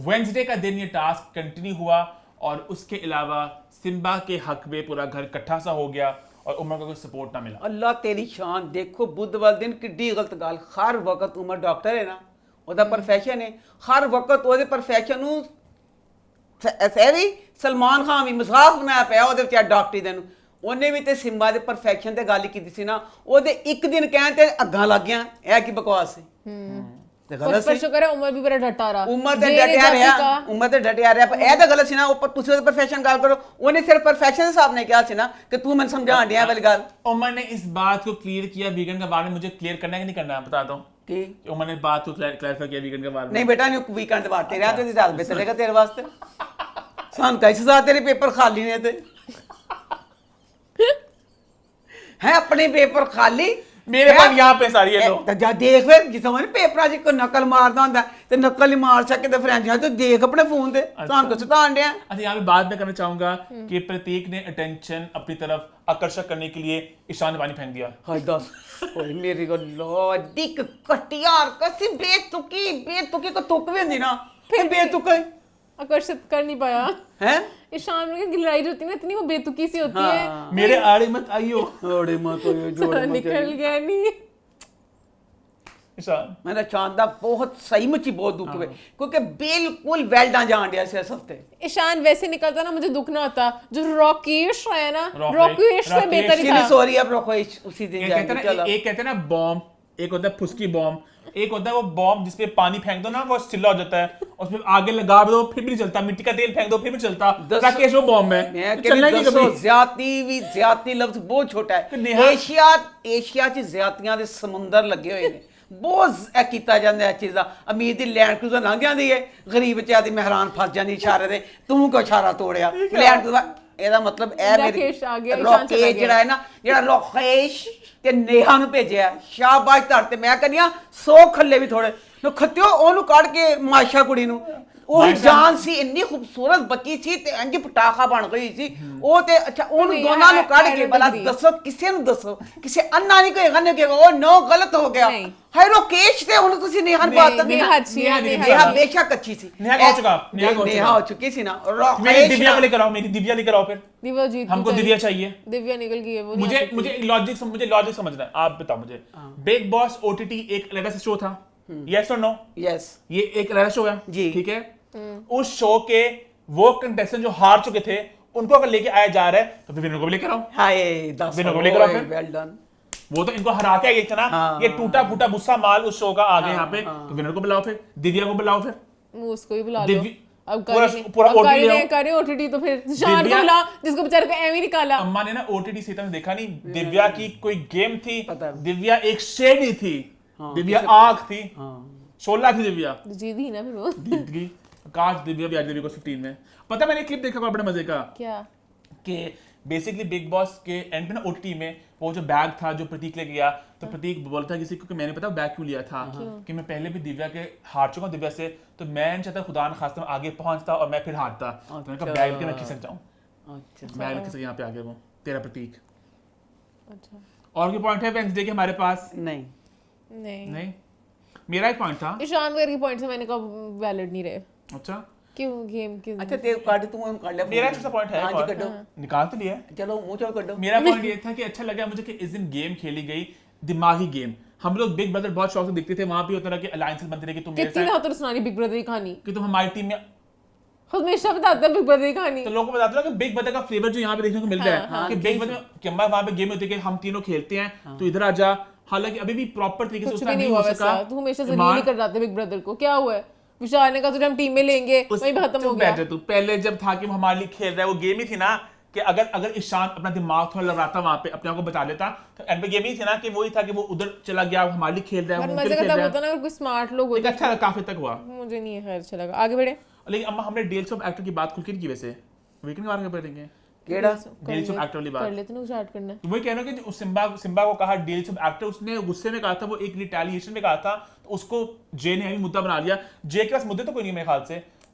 वेडनेसडे का दिन ये टास्क कंटिन्यू हुआ और उसके अलावा सिम्बा के हक में पूरा घर इकट्ठा सा हो गया और उमर को कोई सपोर्ट ना मिला। अल्लाह तेरी शान देखो बुध वाले दिन किड्डी गलत गाल हर वक्त उमर डॉक्टर है ना ਉਹਦਾ प्रोफेशन है हर वक्त ਉਹਦੇ प्रोफेशन ਨੂੰ ਸਹਿਰੀ ਸਲਮਾਨ ਖਾਨ ਵੀ ਮਜ਼ਾਕ ਬਣਾਇਆ ਪਿਆ ਉਹਦੇ ਵਿਚਾਰ ਡਾਕਟਰੀ ਦੇ ਨੂੰ ਉਹਨੇ ਵੀ ਤੇ ਸਿੰਬਾ ਦੇ ਪਰਫੈਕਸ਼ਨ ਤੇ ਗੱਲ ਕੀਤੀ ਸੀ ਨਾ ਉਹਦੇ ਇੱਕ ਦਿਨ ਕਹਿਣ ਤੇ ਅੱਗਾਂ ਲੱਗ ਗਿਆ ਇਹ ਕੀ ਬਕਵਾਸ ਸੀ ਤੇ ਗਲਤ पर ਸੀ शुक्र है उमर भी बड़ा डटा रहा ਉਮਰ ਤੇ जेने ਡਟਿਆ जाति ਰਿਹਾ का- ਉਮਰ ਤੇ ਡਟਿਆ ਰਿਹਾ ਪਰ ਇਹ ਤਾਂ ਗਲਤ ਸੀ ਨਾ ਉਹ ਤੁਸੀਂ ਉਹਦੇ ਪ੍ਰੋਫੈਸ਼ਨ ਗੱਲ ਕਰੋ ਉਹਨੇ ਸਿਰਫ ਪ੍ਰੋਫੈਸ਼ਨ ਦੇ ਹਿਸਾਬ ਨਾਲ ਕਿਹਾ ਸੀ ਨਾ ਕਿ ਤੂੰ ਮੈਨੂੰ ਸਮਝਾਣ ਡਿਆ ਵਾਲੀ ਗੱਲ उमर ने इस बात को क्लियर किया वीकेंड का बारे में, मुझे क्लियर करना है कि नहीं करना है बता दो। ਕੀ उमर ने बात को क्लैरिफाई किया वीकेंड के बारे में। नहीं बेटा नहीं वीकेंड ਦੇ ਬਾਅਦ ਤੇਰੇ ਹੱਥ ਦੀ ਦਾਲ ਬੇਚੇਗਾ ਤੇਰੇ ਵਾਸਤੇ ਸਾਨੂੰ ਕਈ ਸਜ਼ਾ ਤੇਰੇ ਪੇਪਰ ਖਾਲੀ ਨੇ ਤੇ ਹੈ ਆਪਣੇ ਪੇਪਰ ਖਾਲੀ मेरे पास यहाँ पे सारी है लो। ਤਾਂ ਜਾ ਦੇਖ ਫਿਰ ਜਿੱਥੋਂ ਮੈਂ ਪੇਪਰਾਂ 'ਚ ਕੋਈ ਨਕਲ ਮਾਰਦਾ ਹੁੰਦਾ ਤੇ ਨਕਲ ਹੀ ਮਾਰ ਸਕੇ ਤੇ ਫਰੈਂਚਾਂ ਤੇ ਦੇਖ ਆਪਣੇ ਫੋਨ ਤੇ ਸਾਨੂੰ ਕੁਛ ਤਾਂ ਡਿਆ अच्छा यहाँ पे बात मैं करना चाहूंगा कि प्रतीक ने अटेंशन अपनी तरफ आकर्षक करने के लिए ईशान ने पानी फेंक दिया। ਹਾਏ ਦੱਸ ਓਏ ਮੇਰੀ ਗੱਲ ਡਿਕ ਕਟਿਆਰ ਕਸੀ ਬੇਤੁਕੀ ਕੋ ਤੁਕ ਵੀ ਹੁੰਦੀ ਨਾ ਫਿਰ ਬੇਤੁਕ आकर्षित कर नहीं पाया ਹੈ ईशान में की लड़ाई जो होती है ना इतनी वो बेतुकी सी होती है मेरे आड़े मत आइयो ਓੜੇ ਮਾ ਤੋ ਜੋੜ निकल गया नहीं ईशान। मेरा चांदा बहुत सही मुची बहुत दुख हुए क्योंकि बिल्कुल वेल डन जान दिया इस हफ्ते ईशान वैसे निकलता ना मुझे दुख ना होता जो रॉकेश है ना रॉकेश रॉकेश से बेहतर ही इसलिए था सॉरी अब रोको उसी दिन एक कहते जाएंगे हैं चलो ना, एक कहते हैं ना बॉम्ब, एक होता है फुसकी बॉम्ब, एक होता है वो बॉम्ब जिसपे पानी फेंक दो ना वो सिला हो जाता है, उसमें आगे लगा दो फिर भी नहीं चलता, मिट्टी का तेल फेंक दो फिर भी चलता। राकेश वो बॉम्ब है, मैं तो चलना ही नहीं कहती कभी। ज्यादती लफ्ज बहुत छोटा है नेहा- एशिया च ज्यादतियां दे समुंदर लगे हुए ने बहुत ਇਹ ਕੀਤਾ ਜਾਂਦਾ ਹੈ ਚੀਜ਼ਾਂ ਅਮੀਰ ਦੀ ਲੈਂਡ ਕਰੂਜ਼ਰ ਲੰਘ ਜਾਂਦੀ ਹੈ ਗਰੀਬ ਚ ਆਦੀ ਮਹਿਰਾਨ ਫਸ ਜਾਂਦੀ ਇਸ਼ਾਰੇ ਦੇ ਤੂੰ ਕਿਉਂ ਇਸ਼ਾਰਾ ਤੋੜਿਆ ਲੈਂਡ ਕਰੂਜ਼ਰ ਇਹਦਾ ਮਤਲਬ ਇਹ ਰਾਕੇਸ਼ ਆ ਗਿਆ, ਇਸ਼ਾਨ ਚਲਾ ਰੋਕੇਸ਼ ਗਿਆ। ਜਿਹੜਾ ਹੈ ਨਾ ਜਿਹੜਾ ਰੋਕੇਸ਼ ਤੇ ਨੇਹਾ ਨੂੰ ਭੇਜਿਆ ਸ਼ਾਬਾਸ਼ ਧਰ ਤੇ ਮੈਂ ਕਹਿੰਦੀ ਆ 100 ਖੱਲੇ ਵੀ ਥੋੜੇ ਨੂੰ ਖੱਤਿਓ ਉਹਨੂੰ ਕੱਢ ਕੇ ਮਾਸ਼ਾ ਕੁੜੀ ਨੂੰ ਉਹ ਮਾਸ਼ਾ- ਜਾਨ ਸੀ ਇੰਨੀ ਖੂਬਸੂਰਤ ਬੱਚੀ ਸੀ ਤੇ ਇੰਜ ਪਟਾਖਾ ਬਣ ਗਈ ਸੀ ਉਹ ਤੇ ਅੱਛਾ ਉਹਨੂੰ ਨਹੀਂ, ਦੋਨਾਂ ਨੂੰ ਕੱਢ I ਕੇ don't ਬਲਾ agree. ਦੱਸੋ ਕਿਸੇ ਨੂੰ ਦੱਸੋ ਕਿਸੇ ਅੰਨਾ ਨਹੀਂ ਕੋਈ ਗੰਨੇ ਕਹੇਗਾ ਉਹ ਨੋ ਗਲਤ ਹੋ ਗਿਆ ਨਹੀਂ। ਹਾਏ ਰੋਕੇਸ਼ ਤੇ ਹੁਣ ਤੁਸੀਂ ਨਿਹਰ ਨਹੀਂ, ਬਾਤ नेहा अच्छी है नेहा नेहा नेहा अच्छी है। बेशक अच्छी थी नेहा हो चुका, नेहा हो नेहा चुका। हो चुकी थी ना मेरी रोकेश दिव्या को लेकर आओ, मेरी दिव्या लेकर आओ फिर, दिव्या जीत हमको गई। दिव्या चाहिए। दिव्या निकल गई है वो नहीं मुझे आ सकती। मुझे लॉजिक समझना है, आप बताओ मुझे। बिग बॉस ओटीटी एक अलग से शो था, यस और नो? यस ये एक अलग शो है जी। ठीक है। उस शो के वो कंटेस्टेंट जो हार चुके थे उनको अगर लेके आया जा रहा है तो फिर विनर को भी लेकर आओ। हाय 10 विनर को लेकर आओ फिर। Well done. वो तो इनको हरा के गई थी ना, ये टूटा फूटा गुस्सा माल उस शो का आ गया यहाँ पे, तो विनर को बुलाओ फिर, दिव्या को बुलाओ फिर, वो उसको ही बुला लो। अब पूरा OTT ले आओ। करे ओटीटी तो फिर शान को बुला, जिसको बेचारे को एम ही निकाला। अम्मा ने ना ओटीटी से इतना देखा नहीं, दिव्या की कोई गेम थी, पता है। दिव्या एक शेड ही थी, दिव्या आग थी, शोला थी दिव्या, जीत ही ना फिर वो। जीत गई। काश दिव्या भी आज दिव्या को 15 में। पता है मैंने क्लिप देखा था बड़े मजे का, क्या कि बेसिकली बिग बॉस के एंड पे ना ओटीटी में वो जो बैग था जो प्रतीक लेके गया, तो प्रतीक बोलता है किसी को कि मैंने पता बैग क्यों लिया था, कि मैं पहले भी दिव्या के हार चुका हूं दिव्या से, तो मैं नहीं चाहता खुदा न खास्ता मैं आगे पहुंचता और मैं फिर हारता, तो मैंने कहा बैग लेके मैं खिसक जाऊं, अच्छा बैग लेके खिसक यहाँ पे आ गया वो तेरा प्रतीक। अच्छा और कोई पॉइंट है वेंसडे के हमारे पास? नहीं नहीं, मेरा एक पॉइंट था। ईशान वगैरह के पॉइंट से मैंने कहा वैलिड नहीं रहे। अच्छा क्यों गेम के अच्छा तेरे काट तू हम काट ले। मेरा अच्छा पॉइंट है, हाँ एक जी और। कड्डो। निकाल तो लिया है। चलो मुंह चो कड्डो। मेरा पॉइंट ये था कि अच्छा लगा मुझे कि इस दिन गेम खेली गई, दिमागी गेम। हम लोग बिग ब्रदर बहुत शौक से देखते थे, वहां भी होता था कि अलायंसेस बनते रहे कि तुम मेरे कितनी साथ, बार सुनानी बिग ब्रदर की कहानी, कि तुम हमारी टीम में, हमेशा बताता है बिग ब्रदर की कहानी। तो लोगों को बताते हो कि बिग ब्रदर का फ्लेवर जो यहाँ पे देखने को मिलता है, कि बिग ब्रदर कि हमारे वहां पे गेम होती है कि हम तीनों खेलते हैं, तो इधर आ जा। हालांकि अभी भी प्रॉपर तरीके से कुछ उसका भी नहीं नहीं हुआ हो वैसा, सका। तू हमेशा जलील ही कर जाते बिग ब्रदर को। क्या हुआ है? विशाल ने कहा तुझे हम टीम में लेंगे, वही खत्म हो गया। तू पहले जब था कि वो हमारे लिए खेल रहा है, वो गेम ही थी ना कि अगर ईशान अपना दिमाग थोड़ा लगाता वहां पे, अपने आप को बचा लेता, तो एंड पे गेम ही थी ना कि वही था कि वो उधर चला गया, हमारे लिए खेल रहा है, पर वो उनके मजे लिए का खेल तब रहा होता है। ना अगर कोई स्मार्ट लोग होते। लेकिन अच्छा काफी तक हुआ। मुझे नहीं है, खैर अच्छा लगा। आगे बढ़े। लेकिन अम्मा हमने डेल्स ऑफ एक्टर की बात खुल के नहीं की वैसे, वीकेंड मार के पढ़ेंगे केड़ा डेल्स ऑफ एक्टर वाली बात। कर ले, तूने स्टार्ट करना है। तो वही कहना कि जो सिम्बा को कहा डील्स ऑफ एक्टर, उसने गुस्से में कहा था, वो एक रिटेलिएशन में कहा था, तो उसको जे ने भी मुद्दा बना लिया। जे के पास मुद्दे तो कोई नहीं मेरे ख्याल से,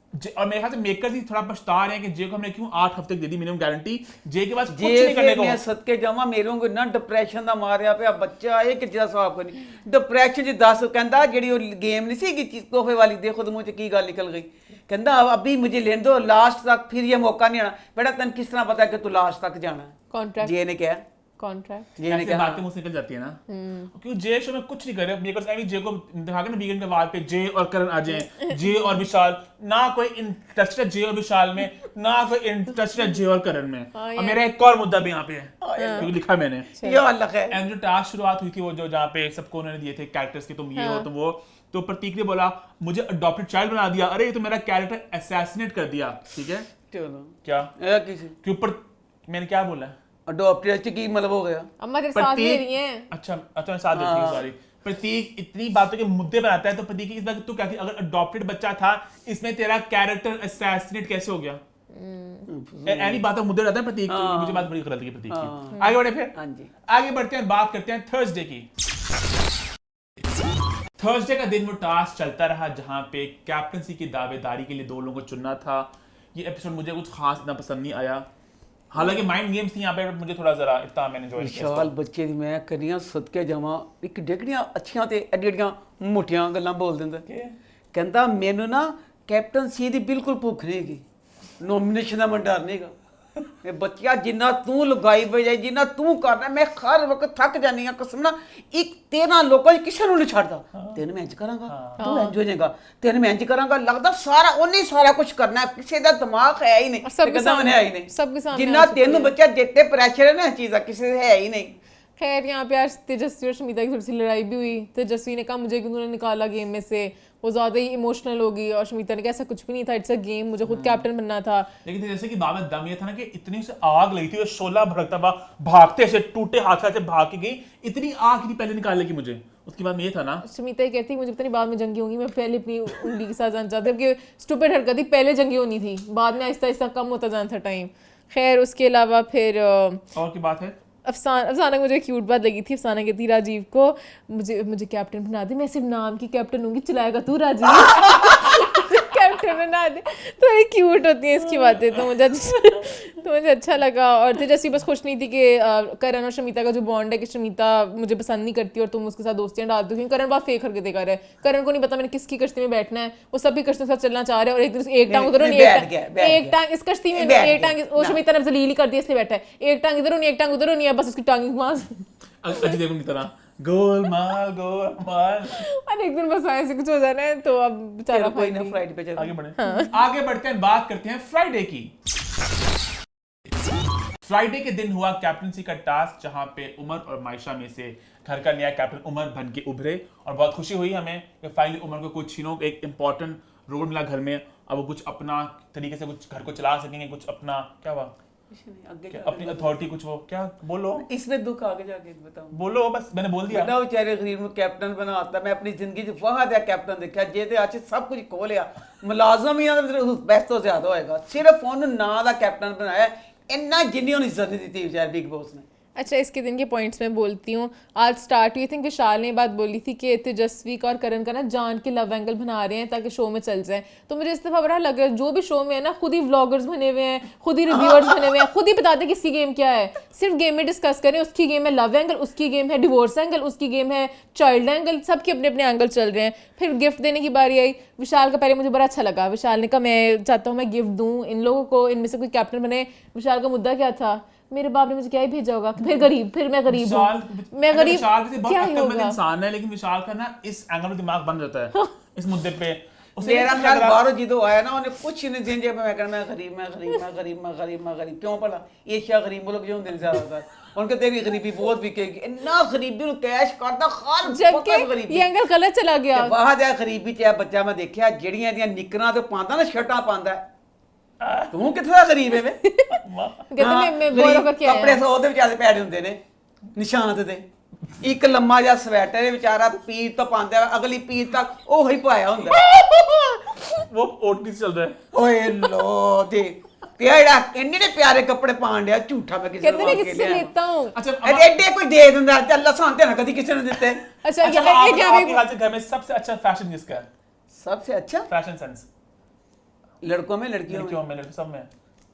और मेरे ख्याल से मेकर्स ही थोड़ा पछता रहे हैं कि जे को हमने क्यों 8 हफ्ते दे दी मिनिमम गारंटी। जे के पास कुछ नहीं करने को। मैं सदके जावा मेरे को ना डिप्रेशन ਦਾ ਮਾਰਿਆ ਪਿਆ ਬੱਚਾ ਇਹ ਕਿੱਦਾਂ ਸਾਫ ਕਰਨੀ डिप्रेशन ਚ 10 ਕਹਿੰਦਾ ਜਿਹੜੀ ਉਹ ਗੇਮ ਨਹੀਂ ਸੀ ਕਿ ਤੋਹਫੇ ਵਾਲੀ ਦੇਖੋ ਤੇ ਮੂੰਹ ਚ ਕੀ ਗੱਲ ਨਿਕਲ ਗਈ ਕਹਿੰਦਾ अभी मुझे लेने दो लास्ट तक, फिर ये मौका नहीं आना। बेटा तन किस तरह पता है कि तू लास्ट तक जाना है? कॉन्ट्रैक्ट जे ने क्या कॉन्ट्रैक्ट जे ने ऐसे क्या बातें मुझसे निकल जाती है ना, क्योंकि जे शो में कुछ नहीं कर रहे मेकर्स। अभी जे को दिखा के ना वीकेंड के बाद पे जे और करण आ जाए, जे और विशाल, ना कोई इंटरेस्ट है जे और विशाल में, ना कोई इंटरेस्ट है जे और करण में। और मेरा एक और मुद्दा भी यहाँ पे है, क्योंकि लिखा मैंने, ये अलग है। एंड जो टास्क शुरुआत हुई थी वो जो जहाँ पे सबको उन्होंने दिए थे कैरेक्टर्स के, तुम ये हो तुम वो, तो प्रतीक ने बोला मुझे अडॉप्टेड चाइल्ड बना दिया। अरे ये तो मेरा कैरेक्टर असैसिनेट कर दिया। ठीक है चलो क्या किसी के ऊपर मैंने क्या बोला? अडॉप्टेड की मतलब हो गया। अम्मा तेरे साथ दे रही हैं। अच्छा मैं साथ देती हूँ, सॉरी। प्रतीक इतनी बातों के मुद्दे बनाता है, तो प्रतीक इस बात तू क्या कि अगर अडॉप्टेड बच्चा था, इसमें तेरा कैरेक्टर असैसिनेट कैसे हो गया? ऐसी बातें मुद्दे रहते हैं प्रतीक की। मुझे बात बड़ी गलत लगी प्रतीक की। आगे बढ़े फिर। हाँ जी आगे बढ़ते हैं, बात करते हैं थर्सडे की। थर्सडे का दिन वो टास्क चलता रहा जहां पे कैप्टनसी की दावेदारी के लिए 2 लोगों को चुनना था। ये एपिसोड मुझे कुछ खास इतना पसंद नहीं आया, हालांकि माइंड गेम्स थी यहाँ पे, मुझे थोड़ा जरा इतना मैंने एंजॉय किया। विशाल ਬੱਚੇ ਦੀ ਮੈਂ ਕਰੀਆਂ ਸਦਕੇ ਜਾਵਾਂ ਇੱਕ ਡੇਗੜੀਆਂ ਅੱਛੀਆਂ ਤੇ ਐਡੀਆਂ ਮੋਟੀਆਂ ਗੱਲਾਂ ਬੋਲ ਦਿੰਦਾ। ਕਹਿੰਦਾ ਮੈਨੂੰ ਨਾ ਕੈਪਟਨਸੀ ਦੀ ਬਿਲਕੁਲ ਭੁੱਖ ਨਹੀਂ ਹੈਗੀ, ਨੋਮੀਨੇਸ਼ਨ ਦਾ ਮੈਂ ਡਰ ਨਹੀਂਗਾ। ਇਹ ਬੱਚਿਆ ਜਿੰਨਾ ਤੂੰ ਲਗਾਈ ਵਜਾਈ, ਜਿੰਨਾ ਤੂੰ ਕਰਨਾ, ਮੈਂ ਹਰ ਵਕਤ ਥੱਕ ਜਾਨੀ ਆ ਕਸਮ ਨਾ। ਇੱਕ ਤੇਰਾ ਲੋਕਾਂ 'ਚ ਕਿਸੇ ਨੂੰ ਨਹੀਂ ਛੱਡਦਾ। ਤੈਨੂੰ ਮੈਂ ਇੰਜ ਕਰਾਂਗਾ, ਤੂੰ ਇੰਜ ਹੋ ਜਾਏਗਾ, ਤੈਨੂੰ ਮੈਂ ਇੰਜ ਕਰਾਂਗਾ। ਲੱਗਦਾ ਸਾਰਾ ਉਹਨੇ ਸਾਰਾ ਕੁਝ ਕਰਨਾ ਹੈ, ਕਿਸੇ ਦਾ ਦਿਮਾਗ ਹੈ ਹੀ ਨਹੀਂ। सबके ਕਹਿੰਦਾ सामने- मैंने है ही नहीं। सबके सामने जिन्ना आ चुकी तेन है। बच्चा देते प्रेशर है ना चीज़ का, किसी से है ही नहीं। खैर यहाँ पे आज तेजस्वी और शमिता की थोड़ी सी लड़ाई भी हुई। तेजस्वी ने कहा मुझे क्यों उन्होंने निकाला गेम में से, वो ज्यादा ही इमोशनल होगी, और शमिता ने कहा ऐसा कुछ भी नहीं था, इट्स अ गेम, मुझे खुद कैप्टन बनना था। लेकिन जैसे कि बात में दम ये था ना कि इतनी से आग लगी थी, वो शोला भड़कता हुआ भागते से टूटे हाथ से भाग के गई, इतनी आग नहीं पहले निकाल लगी मुझे। उसके बाद में ये था ना, शमिता ये कहती मुझे पता नहीं बाद में जंगी होंगी, मैं पहले अपनी उंगली के साथ जाना चाहती हूँ कि स्टूपिड हरकत थी, पहले जंगी होनी थी, बाद में आहिस्ता आहिस्ता कम होता जाना था टाइम। खैर उसके अलावा फिर और की बात है अफसाना को मुझे क्यूट बात लगी थी। अफसाना कहती राजीव को मुझे कैप्टन बना दे, मैं सिर्फ नाम की कैप्टन हूँगी, चलाएगा तू राजीव। कैप्टन बना दे। तो ये क्यूट होती हैं इसकी बातें, तो मुझे अच्छा लगा। और तेजस्वी बस खुश नहीं थी कि करण और शमिता का जो बॉन्ड है, कि शमिता मुझे पसंद नहीं करती और तुम उसके साथ दोस्तियां डालती हो, क्योंकि करण बहुत फेक हरकतें कर रहा है। करण को नहीं पता मैंने किसकी कश्ती में बैठना है, वो सभी कश्तियों के साथ चलना चाह रहा है, और एक टांग उधर एक टांग इस कश्ती में, एक टांग वो शमिता ने जलील कर दिया इसलिए बैठा है, एक टांग इधर नहीं एक टांग उधर नहीं है, बस उसकी टांग अजय देवगन की तरह गोलमाल। और एक दिन बस ऐसे कुछ हो जाना है, तो अब बेचारा कोई ना फ्लाइट पे चल। आगे बढ़े, आगे बढ़ते हैं, बात करते हैं फ्राइडे की। फ्राइडे के दिन हुआ कैप्टनसी का टास्क, जहां पे उमर और मायशा में से घर का नया कैप्टन उमर बन के उभरे और बहुत खुशी हुई हमें कि फाइनली उमर को कुछ एक इंपॉर्टेंट रोल मिला घर में। अब वो कुछ अपना तरीके से कुछ घर को चला सकेंगे, कुछ अपना क्या हुआ अपनी अथॉरिटी, कुछ वो क्या बोलो इसमें दुख आगे जाके बताऊं, बोलो, बस मैंने बोल दिया। बड़ा बेचारे गरीब ਨੂੰ कैप्टन बनाता। मैं अपनी जिंदगी च वाह दा कैप्टन देखा जे ते अच्छे सब कुछ खो लिया, मुलाजम ही बेस्ट तो ज्यादा होएगा, सिर्फ ਉਹਨੂੰ ਨਾਂ ਦਾ कैप्टन बनाया, ਇੰਨਾ जिन्नी ਉਹਨੂੰ इज्जत नहीं दी बेचारे बिग बॉस ने। अच्छा, इसके दिन के पॉइंट्स में बोलती हूँ। आज स्टार्ट हुई, थिंक विशाल ने बात बोली थी कि तेजस्वी का और करण का ना जान के लव एंगल बना रहे हैं ताकि शो में चल जाए। तो मुझे इस दफा बड़ा लग रहा है जो भी शो में है ना, खुद ही व्लॉगर्स बने हुए हैं, खुद ही रिव्यूअर्स बने हुए हैं, खुद ही बताते किसकी गेम क्या है। सिर्फ गेम में डिस्कस करें, उसकी गेम है लव एंगल, उसकी गेम है डिवोर्स एंगल, उसकी गेम है चाइल्ड एंगल, सबके अपने अपने एंगल चल रहे हैं। फिर गिफ्ट देने की बारी आई विशाल का। पहले मुझे बड़ा अच्छा लगा, विशाल ने कहा मैं चाहता हूँ मैं गिफ्ट दूँ इन लोगों को, इनमें से कोई कैप्टन बने। विशाल का मुद्दा क्या था, मेरे बाप ने मुझे क्या ही भेजा होगा, फिर गरीब, फिर मैं गरीब हूँ, मैं गरीब, क्या ही होगा। इंसान है लेकिन विशाल का ना इस एंगल में दिमाग बंद रहता है इस मुद्दे पे। मेरा ख्याल बाहरों जिदो आया ना, उन्हें कुछ नहीं दिन जब मैं कहना मैं गरीब मैं गरीब मैं गरीब मैं गरीब मैं गरीब क्यों पड़ा एशिया गरीब मुल्क जो होंगे ज्यादातर उनके तेरी गरीबी बहुत बिकेगी, इतना गरीबी ਨੂੰ कैश करदा हर जबकि ये एंगल गलत चला गया। ਬਾਹਰ ਜਾ ਗਰੀਬੀ ਚ ਬੱਚਾ ਮੈਂ ਦੇਖਿਆ ਜਿਹੜੀਆਂ ਦੀਆਂ ਨਿਕਰਾਂ ਤੇ ਪਾਉਂਦਾ ਨਾ ਸ਼ਰਟਾਂ ਪਾਉਂਦਾ, ਤੂੰ ਕਿੱਥੇ ਦਾ ਗਰੀਬ ਹੈ ਵੇ कहते मैं बोरो करके आया। ਕੱਪੜੇ 100 ਦੇ ਵਿਚਾਰੇ ਪੈੜੇ ਹੁੰਦੇ ਨੇ ਨਿਸ਼ਾਨ ਤੇ ਇੱਕ ਲੰਮਾ ਜਿਹਾ ਸਵੈਟਰ ਵਿਚਾਰਾ ਪੀਰ ਤੋਂ ਪਾਉਂਦਾ, ਅਗਲੀ ਪੀਰ ਤੱਕ ਉਹ ਹੀ ਪਾਇਆ ਹੁੰਦਾ। वो ओटी से चल रहा है। ਓਏ ਲੋ ਦੇ ਤੇ ਜਿਹੜਾ ਇੰਨੇ ਨੇ ਪਿਆਰੇ ਕੱਪੜੇ ਪਾਣ ਡਿਆ ਝੂਠਾ ਮੈਂ ਕਿਸੇ कहते मैं किससे लेता हूँ। अच्छा ਐਡੇ ਕੋਈ ਦੇ ਦਿੰਦਾ, ਚੱਲ ਲਸਾਂ ਤੇ ਨਾ ਕਦੀ ਕਿਸੇ ਨੇ ਦਿੱਤੇ। अच्छा अच्छा, ये क्या आपके ख्याल से घर में सबसे अच्छा फैशन किसका है? सबसे अच्छा फैशन सेंस लड़कों में लड़कियों लड़कियों में लड़कों सब में।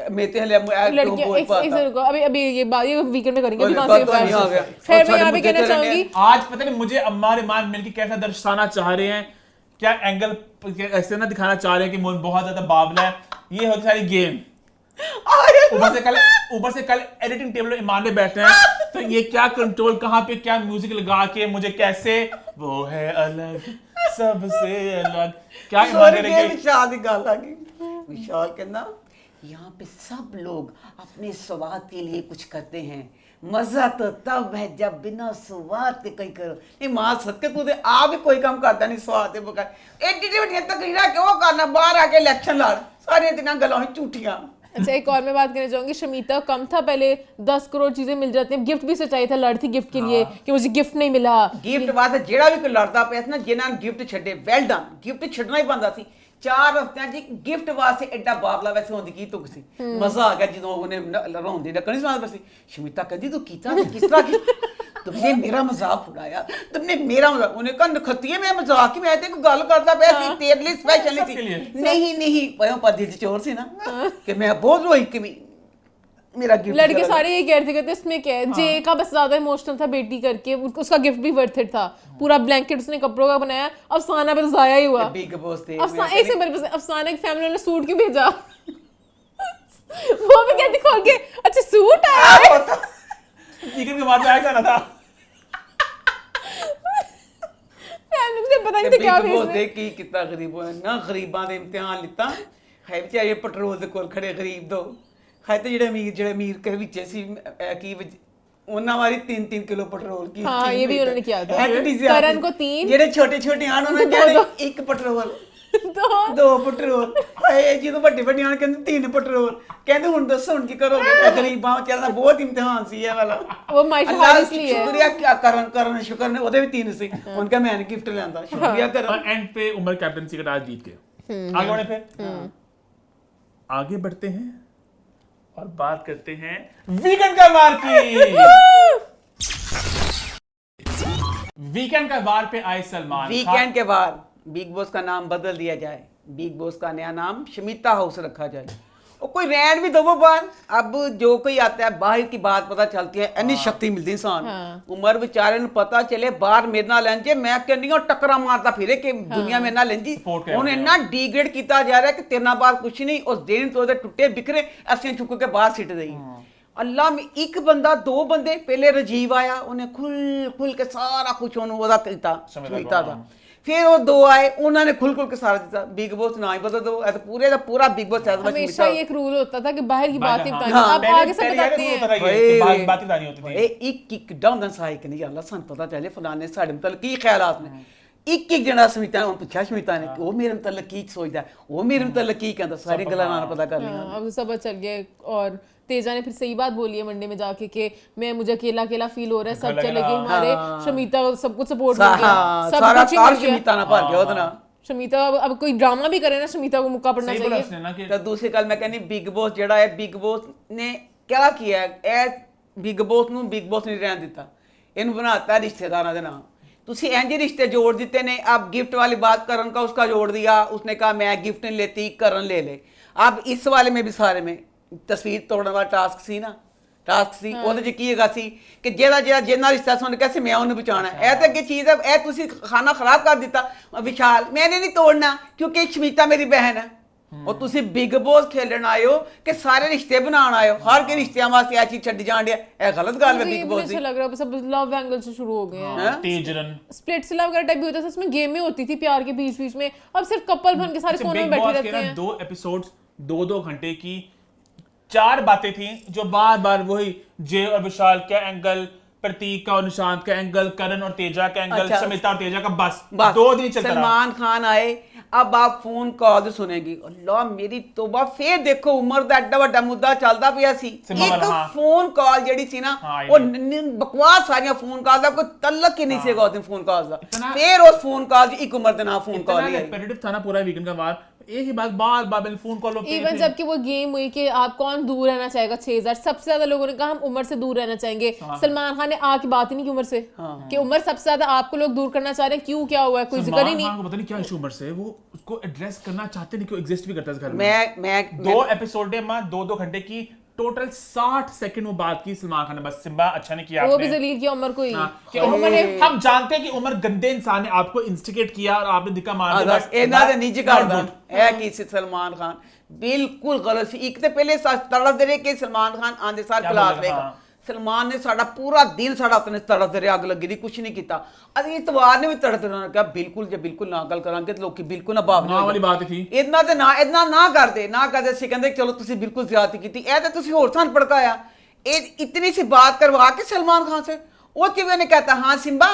में ते हले लड़कियां एक रुको, अभी ये बात ये वीकेंड में करेंगे, ओए, अभी बात वहां तो नहीं आ गया। से। खैर और मैं यहाँ पे मुद्दे कहना चलेंगे। चाहूंगी, आज पता नहीं मुझे अम्मा ईमान मिलके कैसा दर्शाना चाह रहे हैं, क्या एंगल ऐसे ना दिखाना चाह रहे हैं कि मोहन बहुत ज्यादा बावला है। ये होती सारी गेम। ऊपर से कल एडिटिंग टेबल में ईमान में बैठे हैं, तो ये क्या कंट्रोल, कहाँ पे क्या म्यूजिक लगा के मुझे कैसे, वो है अलग सबसे अलग, क्या ईमान करेंगे। विशाल की गल आ गई, विशाल कहना यहाँ पे सब लोग अपने स्वाद के लिए कुछ करते हैं, मजा तो तब है जब बिना स्वाद के कोई करो। नहीं मां सदके तू ते आप भी कोई काम करता नहीं स्वाद के बगैर, एडी एडी तकरीरा क्यों करना, बाहर आके इलेक्शन लड़, सारी दिन गल्लां झूठियां। अच्छा एक और मैं बात करना चाहूंगी, शमीता कम था पहले 10 करोड़ चीजें मिल जाती हैं, गिफ्ट भी से चाहिए था, लड़ती गिफ्ट के लिए कि मुझे गिफ्ट नहीं मिला। गिफ्ट वास्ते जेड़ा भी कोई लड़दा पिया ना, जिन्हां गिफ्ट छड्डे वेल डन, गिफ्ट छड्डना ही बनदा सी। 4 हफ्तिਆਂ ਚ ਗਿਫਟ ਵਾਸਤੇ ਐਡਾ ਬਾਬਲਾ ਵੈਸੇ ਹੁੰਦੀ ਕੀ ਤੁਕ ਸੀ, ਮਜ਼ਾ ਆ ਗਿਆ ਜਦੋਂ ਉਹਨੇ ਰਹਾਉਂਦੀ ਡੱਕਣੀ ਸਮਾਦ ਬਸੀ। ਸ਼ਮੀਤਾ ਕਹਿੰਦੀ ਤੂੰ ਕੀਤਾ ਤੇ ਕਿਸ ਤਰ੍ਹਾਂ ਕੀਤਾ, तुमने मेरा मजाक उड़ाया, तुमने मेरा मजाक, उन्हें कहा नखती है मैं मजाक ही, मैं तो कोई गल करता पिया सी, तेरे लिए स्पेशल थी। नहीं नहीं पर दिल च चोर सी ना कि मैं बहुत रोई कि मेरा गिफ्ट। लड़के सारे यही कहते थे इसमें क्या है, जे का बस ज्यादा इमोशनल था बेटी करके, उसका गिफ्ट भी वर्थ इट था, पूरा ब्लैंकेट उसने कपड़ों का बनाया। अफसाना पे तो जाया ही हुआ। बिग बॉस थे एक से अफसाना की फैमिली ने सूट क्यों भेजा वो भी कहती खोल के, अच्छा सूट आया चिकन के बाद में आया क्या था, फैमिली को पता नहीं था क्या भेजना। देख की कितना गरीब है ना, गरीबां दे इम्तिहान लिता है बेचारे पेट्रोल दे कोल खड़े गरीब दो है, तो ਜਿਹੜੇ ਅਮੀਰ ਕੇ ਵਿੱਚ ਸੀ ਕੀ ਉਹਨਾਂ ਵਾਲੀ 3-3 किलो पेट्रोल की। हाँ ये भी उन्होंने किया था, करण को 3, ਜਿਹੜੇ ਛੋਟੇ ਛੋਟੇ ਆਣ ਉਹਨਾਂ ਨੇ ਇੱਕ पेट्रोल दो पेट्रोल, ਹਾਏ ਜਦੋਂ ਵੱਡੇ ਵੱਡੇ ਆਣ ਕਹਿੰਦੇ 3 पेट्रोल, ਕਹਿੰਦੇ ਹੁਣ ਦੱਸੋ ਹੁਣ ਕੀ ਕਰੋਗੇ, ਗਰੀਬਾਂ ਵਿਚਾਰਾ ਦਾ ਬਹੁਤ ਇਮਤਿਹਾਨ ਸੀ ਇਹ ਵਾਲਾ। वो माइशा हारिस लिए शुक्रिया क्या ਕਰਨ ਸ਼ੁਕਰ ਨੇ ਉਹਦੇ ਵੀ 3 ਸੀ, उनका मैंने गिफ्ट लेंदा शुक्रिया कर। और एंड पे उमर कैप्टनसी का टास्क जीत के आगे बढ़े, फिर आगे बढ़ते हैं और बात करते हैं वीकेंड का वार की। वीकेंड का वार पे आए सलमान। वीकेंड के बाद बिग बॉस का नाम बदल दिया जाए, बिग बॉस का नया नाम शमीता हाउस रखा जाए, और कोई रैंड भी दो बार। अब जो कोई आता है बाहर की बात पता चलती है, इतनी शक्ति मिलती इंसान। उमर बेचारे ਨੂੰ पता चले बाहर मेरे नाल लेंजे, मैं कहनी हूं टकरा मारता फिरे कि दुनिया मेरे नाल लेंजी। ਹੁਣ ਇੰਨਾ ਡੀਗ੍ਰੇਡ ਕੀਤਾ ਜਾ ਰਿਹਾ ਕਿ ਤੇਰੇ ਨਾਲ ਬਾਹਰ ਕੁਝ ਨਹੀਂ, ਉਸ ਦਿਨ ਤੋਂ ਉਹਦੇ ਟੁੱਟੇ ਬਿਖਰੇ ਅਸੀਂ ਚੁੱਕ ਕੇ ਬਾਹਰ ਸਿੱਟ ਦੇਈ। ਅੱਲਾ में ਇੱਕ ਬੰਦਾ ਦੋ ਬੰਦੇ ਪਹਿਲੇ ਰਜੀਵ ਆਇਆ ਉਹਨੇ ਖੁੱਲ ਕੇ ਸਾਰਾ ਕੁਝ ਉਹਨੂੰ ਉਹਦਾ ਕੀਤਾ ਸ਼ਮੀਤਾ ਦਾ ਫਿਰ ਉਹ ਦੋ ਆਏ ਉਹਨਾਂ ਨੇ ਖੁੱਲ ਕੇ सारा ਦਿੱਤਾ बिग बॉस ना ही बता दो ऐसा पूरे का पूरा बिग बॉस हमेशा ये एक रूल होता था कि बाहर की बातें बतानी अब आगे से बताते हैं बातें बतानी होती थी एक एक डाउन द साइक नहीं अल्लाह सन पता चले फलाने साडे मतलब की ख्यालात ने ਇੱਕ ਜਣਾ ਸਮਿਤਾ ਨੂੰ ਪੁੱਛਿਆ ਸਮਿਤਾ ਨੇ ਉਹ ਮੇਰੇ ਮਤਲਬ ਕੀ ਸੋਚਦਾ ਉਹ ਮੇਰੇ ਮਤਲਬ ਕੀ ਕਹਿੰਦਾ ਸਾਰੀ ਗੱਲਾਂ ਨਾਲ ਪਤਾ ਕਰ ਲਿਆ अब सब चल गए और तेजा ने फिर सही बात बोली है मंडे में जाके कि मैं मुझे अकेला अकेला फील हो रहा है सब चले गए हमारे शमीता को सब कुछ सपोर्ट कर गया सब सारा कुछ कार शमीता ना भर गया ਉਹਦੇ ਨਾਲ शमीता अब कोई ड्रामा भी करे ना शमीता को मुक्का पड़ना चाहिए ਤਾਂ ਦੂਸਰੀ ਗੱਲ ਮੈਂ ਕਹਿੰਦੀ ਬਿਗ ਬੌਸ ਜਿਹੜਾ ਹੈ ਬਿਗ ਬੌਸ ਨੇ ਕਿਆ ਕੀਤਾ ਇਹ ਬਿਗ ਬੌਸ ਨੂੰ ਬਿਗ ਬੌਸ ਨਹੀਂ ਰਹਿਣ ਦਿੱਤਾ ਇਹਨੂੰ ਬਣਾਤਾ ਰਿਸ਼ਤੇਦਾਰਾਂ ਦੇ ਨਾਮ ਤੁਸੀਂ ਇੰਜ रिश्ते जोड़ देते ने अब गिफ्ट वाली बात करण का उसका जोड़ दिया उसने कहा मैं गिफ्ट नहीं लेती करण ले ले अब इस वाले में भी सारे में तस्वीर तोड़ने वाला टास्क सी ना टास्क सी ਉਹਦੇ ਚ ਕੀ ਹੈਗਾ ਸੀ ਕਿ ਜਿਹੜਾ ਜਿੰਨਾ ਰਿਸ਼ਤਾ ਸੁਣ ਕੇ ਸੀ ਮੈਂ ਉਹਨੂੰ ਬਚਾਉਣਾ ਇਹ ਤਾਂ ਅੱਗੇ ਚੀਜ਼ ਹੈ ਇਹ ਤੁਸੀਂ ਖਾਣਾ ਖਰਾਬ ਕਰ ਦਿੱਤਾ ਵਿਸ਼ਾਲ ਮੈंने नहीं तोड़ना क्योंकि शमीता मेरी बहन है और ਤੁਸੀਂ ਬਿਗ ਬੌਸ ਖੇਲਣ ਆਇਓ ਕਿ ਸਾਰੇ ਰਿਸ਼ਤੇ ਬਣਾਉਣ ਆਇਓ ਹਰ ਕੇ ਰਿਸ਼ਤਿਆਂ ਵਾਸਤੇ ਇਹ ਚੀਜ਼ ਛੱਡੀ ਜਾਣ ਡਿਆ ਇਹ ਗਲਤ ਗੱਲ है बिग बॉस मुझे लग रहा है सब लव एंगल से शुरू हो गए हैं तेजरन स्प्लिट से लव का टाइप भी होता था उसमें गेमें होती थी प्यार के बीच बीच में अब सिर्फ कपल बन के सारे कोने में बैठे रहते हैं 2 एपिसोड्स 2 घंटे की 4 बातें थी जो बार बार वही जे और विशाल का एंगल प्रतीक का और निशांत का एंगल करण और तेजा का एंगल शमिता और तेजा का बस 2 दिन चलता रहा सलमान खान आए अब आप फोन कॉल सुनेगी अल्लाह मेरी तौबा फिर देखो उमर ਦਾ ਐਡਾ ਵੱਡਾ ਮੁੱਦਾ ਚੱਲਦਾ ਪਿਆ ਸੀ ਇੱਕ ਫੋਨ ਕਾਲ ਜਿਹੜੀ ਸੀ ਨਾ ਉਹ ਬਕਵਾਸ ਸਾਰੀਆਂ ਫੋਨ ਕਾਲ ਦਾ ਕੋਈ ਤਲਕ ਹੀ ਨਹੀਂ ਸੀਗਾ ਉਸ ਦਿਨ ਫੋਨ ਕਾਲ ਦਾ ਫਿਰ ਉਸ ਫੋਨ ਕਾਲ ਦੀ ਇੱਕ ਉਮਰ ਦੇ ਨਾਲ ਫੋਨ ਕਾਲ ਹੀ रिपीटेटिव था ना पूरा वीकेंड का वार एक ही बात बार बार फोन कॉल इवन जबकि वो गेम हुई कि आप कौन दूर रहना चाहेगा 6000 सबसे ज्यादा लोगों ने कहा हम उमर से दूर रहना चाहेंगे सलमान खान ने आके बात ही नहीं की उमर से कि उमर सबसे ज्यादा आपको लोग दूर करना चाह रहे हैं क्यों क्या हुआ है कोई जिक्र ही नहीं पता नहीं क्या इशू उमर से वो उसको एड्रेस करना चाहते नहीं क्यों एग्जिस्ट भी करता है घर में मैं 2 एपिसोड है मां 2 घंटे की टोटल 60 सेकंड वो बात की सलमान खान ने बस सिम्बा अच्छा नहीं किया वो भी जलील किया उमर को ही कि उमर ने हम जानते हैं कि उमर गंदे इंसान ने आपको इंस्टिगेट किया और आपने दिक्कत मार दिया बस ਇਹਨਾਂ ਦੇ ਨਿੱਜੀ ਕਰਦਾ ਇਹ ਕੀ ਸੀ ਸਲਮਾਨ ਖਾਨ ਬਿਲਕੁਲ ਗਲਤ ਸੀ ਇੱਕ ਤੇ ਪਹਿਲੇ ਤੜਫਦੇ ਰਹੇ ਕਿ ਸਲਮਾਨ ਖਾਨ ਆਂਦੇ ਸਾਰ ਕਲਾਸ ਲੇਗਾ ਸਲਮਾਨ ਨੇ ਸਾਡਾ ਪੂਰਾ ਦਿਨ ਸਾਡਾ ਆਪਣੇ ਤੜਫਦੇ ਰਹੇ ਅੱਗ ਲੱਗੀ ਦੀ ਕੁਝ ਨਹੀਂ ਕੀਤਾ ਅਸੀਂ ਇਤਵਾਰ ਨੇ ਵੀ ਤੜਫਦੇ ਰਹੇ ਕਿਹਾ ਬਿਲਕੁਲ ਜੇ ਬਿਲਕੁਲ ਨਾ ਗੱਲ ਕਰਾਂਗੇ ਤੇ ਲੋਕੀ ਬਿਲਕੁਲ ਨਾ ਭਾਵ ਵਾਲੀ ਬਾਤ ਸੀ ਇतना ਤੇ ਨਾ ਨਾ ਕਰਦੇ ਸੀ ਕਹਿੰਦੇ ਚਲੋ ਤੁਸੀਂ ਬਿਲਕੁਲ ਜ਼ਿਆਦਤੀ ਕੀਤੀ ਇਹ ਤਾਂ ਤੁਸੀਂ ਹੋਰ ਸਾਨੂੰ ਭੜਕਾਇਆ ਇਹ इतनी सी बात करवा के सलमान खान से वो किसी ने कहता हाँ सिम्बा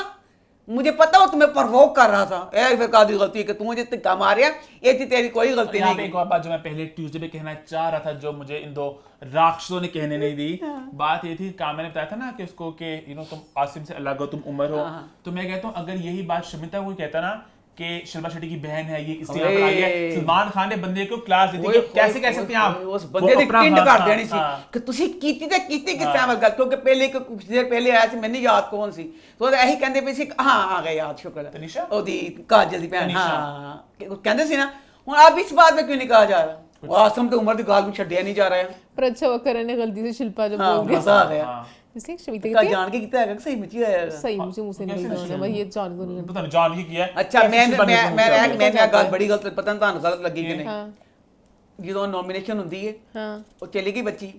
मुझे पता हो तुम्हें प्रवोक कर रहा था फिर कादी गलती है कि तू मुझे धक्का मारिया ये थी तेरी कोई गलती नहीं एक और बात जो मैं पहले ट्यूसडे पे कहना चाह रहा था जो मुझे इन 2 राक्षसों ने कहने नहीं दी बात ये थी काम मैंने बताया था ना कि उसको कि तुम आसिम से अलग हो तुम उमर हो तो मैं कहता हूँ अगर यही बात शमिता को कहता ना कि शिल्पा शेट्टी की बहन है ये इसलिए यहाँ पर आई है सलमान खान ने बंदे को क्लास दी थी कि कैसे कह सकते हैं आप उस बंदे ने टिंड कर देनी सी कि तुसी कीती ते कीती किस टाइम गल क्योंकि पहले कुछ देर पहले आया सी मैंने याद कौन सी तो यही कहंदे पे सी हां आ गए याद शुक्र है तनिषा ओदी काजल दी बहन हां कहंदे सी ना हुन अब इस बात में क्यों नहीं कहा जा रहा आसम तो उम्र दी गाल में छड्डिया नहीं जा रहा है पर अच्छा वो करण ने गलती से शिल्पा जब बोल दिया मजा आ गया इसलिए शमिता का जान के कितना है सही में ही आया सही मुझे मुंह से निकल गया भाई ये जान को नहीं पता नहीं जान के किया अच्छा मैं गल बड़ी गलत पता नहीं ਤੁਹਾਨੂੰ गलत लगी कि नहीं ਜਦੋਂ ਨੋਮੀਨੇਸ਼ਨ ਹੁੰਦੀ ਹੈ ਉਹ ਚਲੀ ਗਈ ਬੱਚੀ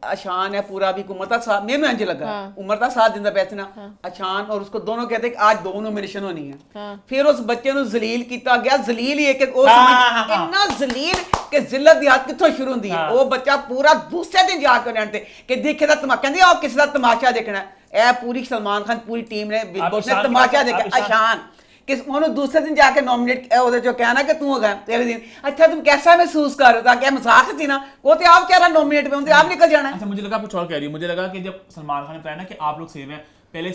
अशान है पूरा भी उमर का साथ मेरे इंज लगा उमर का साथ दिंदा पैसे ना अशान और उसको दोनों कहते कि आज 2 नॉमिनेशन होनी है फिर उस बच्चे ਨੂੰ ਜ਼ਲੀਲ ਕੀਤਾ ਗਿਆ ਜ਼ਲੀਲ ਹੀ ਹੈ ਕਿ ਉਹ ਸਮਝ ਇੰਨਾ ਜ਼ਲੀਲ ਕਿ ਜ਼ਿਲਤ ਦੀ ਹੱਦ ਕਿੱਥੋਂ ਸ਼ੁਰੂ ਹੁੰਦੀ ਹੈ ਉਹ ਬੱਚਾ ਪੂਰਾ ਦੂਸਰੇ ਦਿਨ ਜਾ ਕੇ ਉਹਨਾਂ ਤੇ ਕਿ ਦੇਖੇ ਦਾ ਤਮਾਸ਼ਾ ਕਹਿੰਦੇ ਆ ਕਿਸੇ ਦਾ ਤਮਾਸ਼ਾ ਦੇਖਣਾ ਇਹ ਪੂਰੀ ਸਲਮਾਨ ਖਾਨ पूरी टीम ने बिग बॉस ने तमाशा देखा अशान किस उन्होंने दूसरे दिन जाके नॉमिनेट ਉਹਦੇ ਜੋ ਕਹਿਣਾ कि तू होगा तेरे दिन अच्छा तुम कैसा महसूस कर रहे हो क्या मजाक थी ना वो तो आप कह रहा नॉमिनेट में होंगे आप निकल जाना अच्छा मुझे लगा कुछ और कह रही है मुझे लगा कि जब सलमान खान ने बताया ना कि आप लोग सेव हैं पहले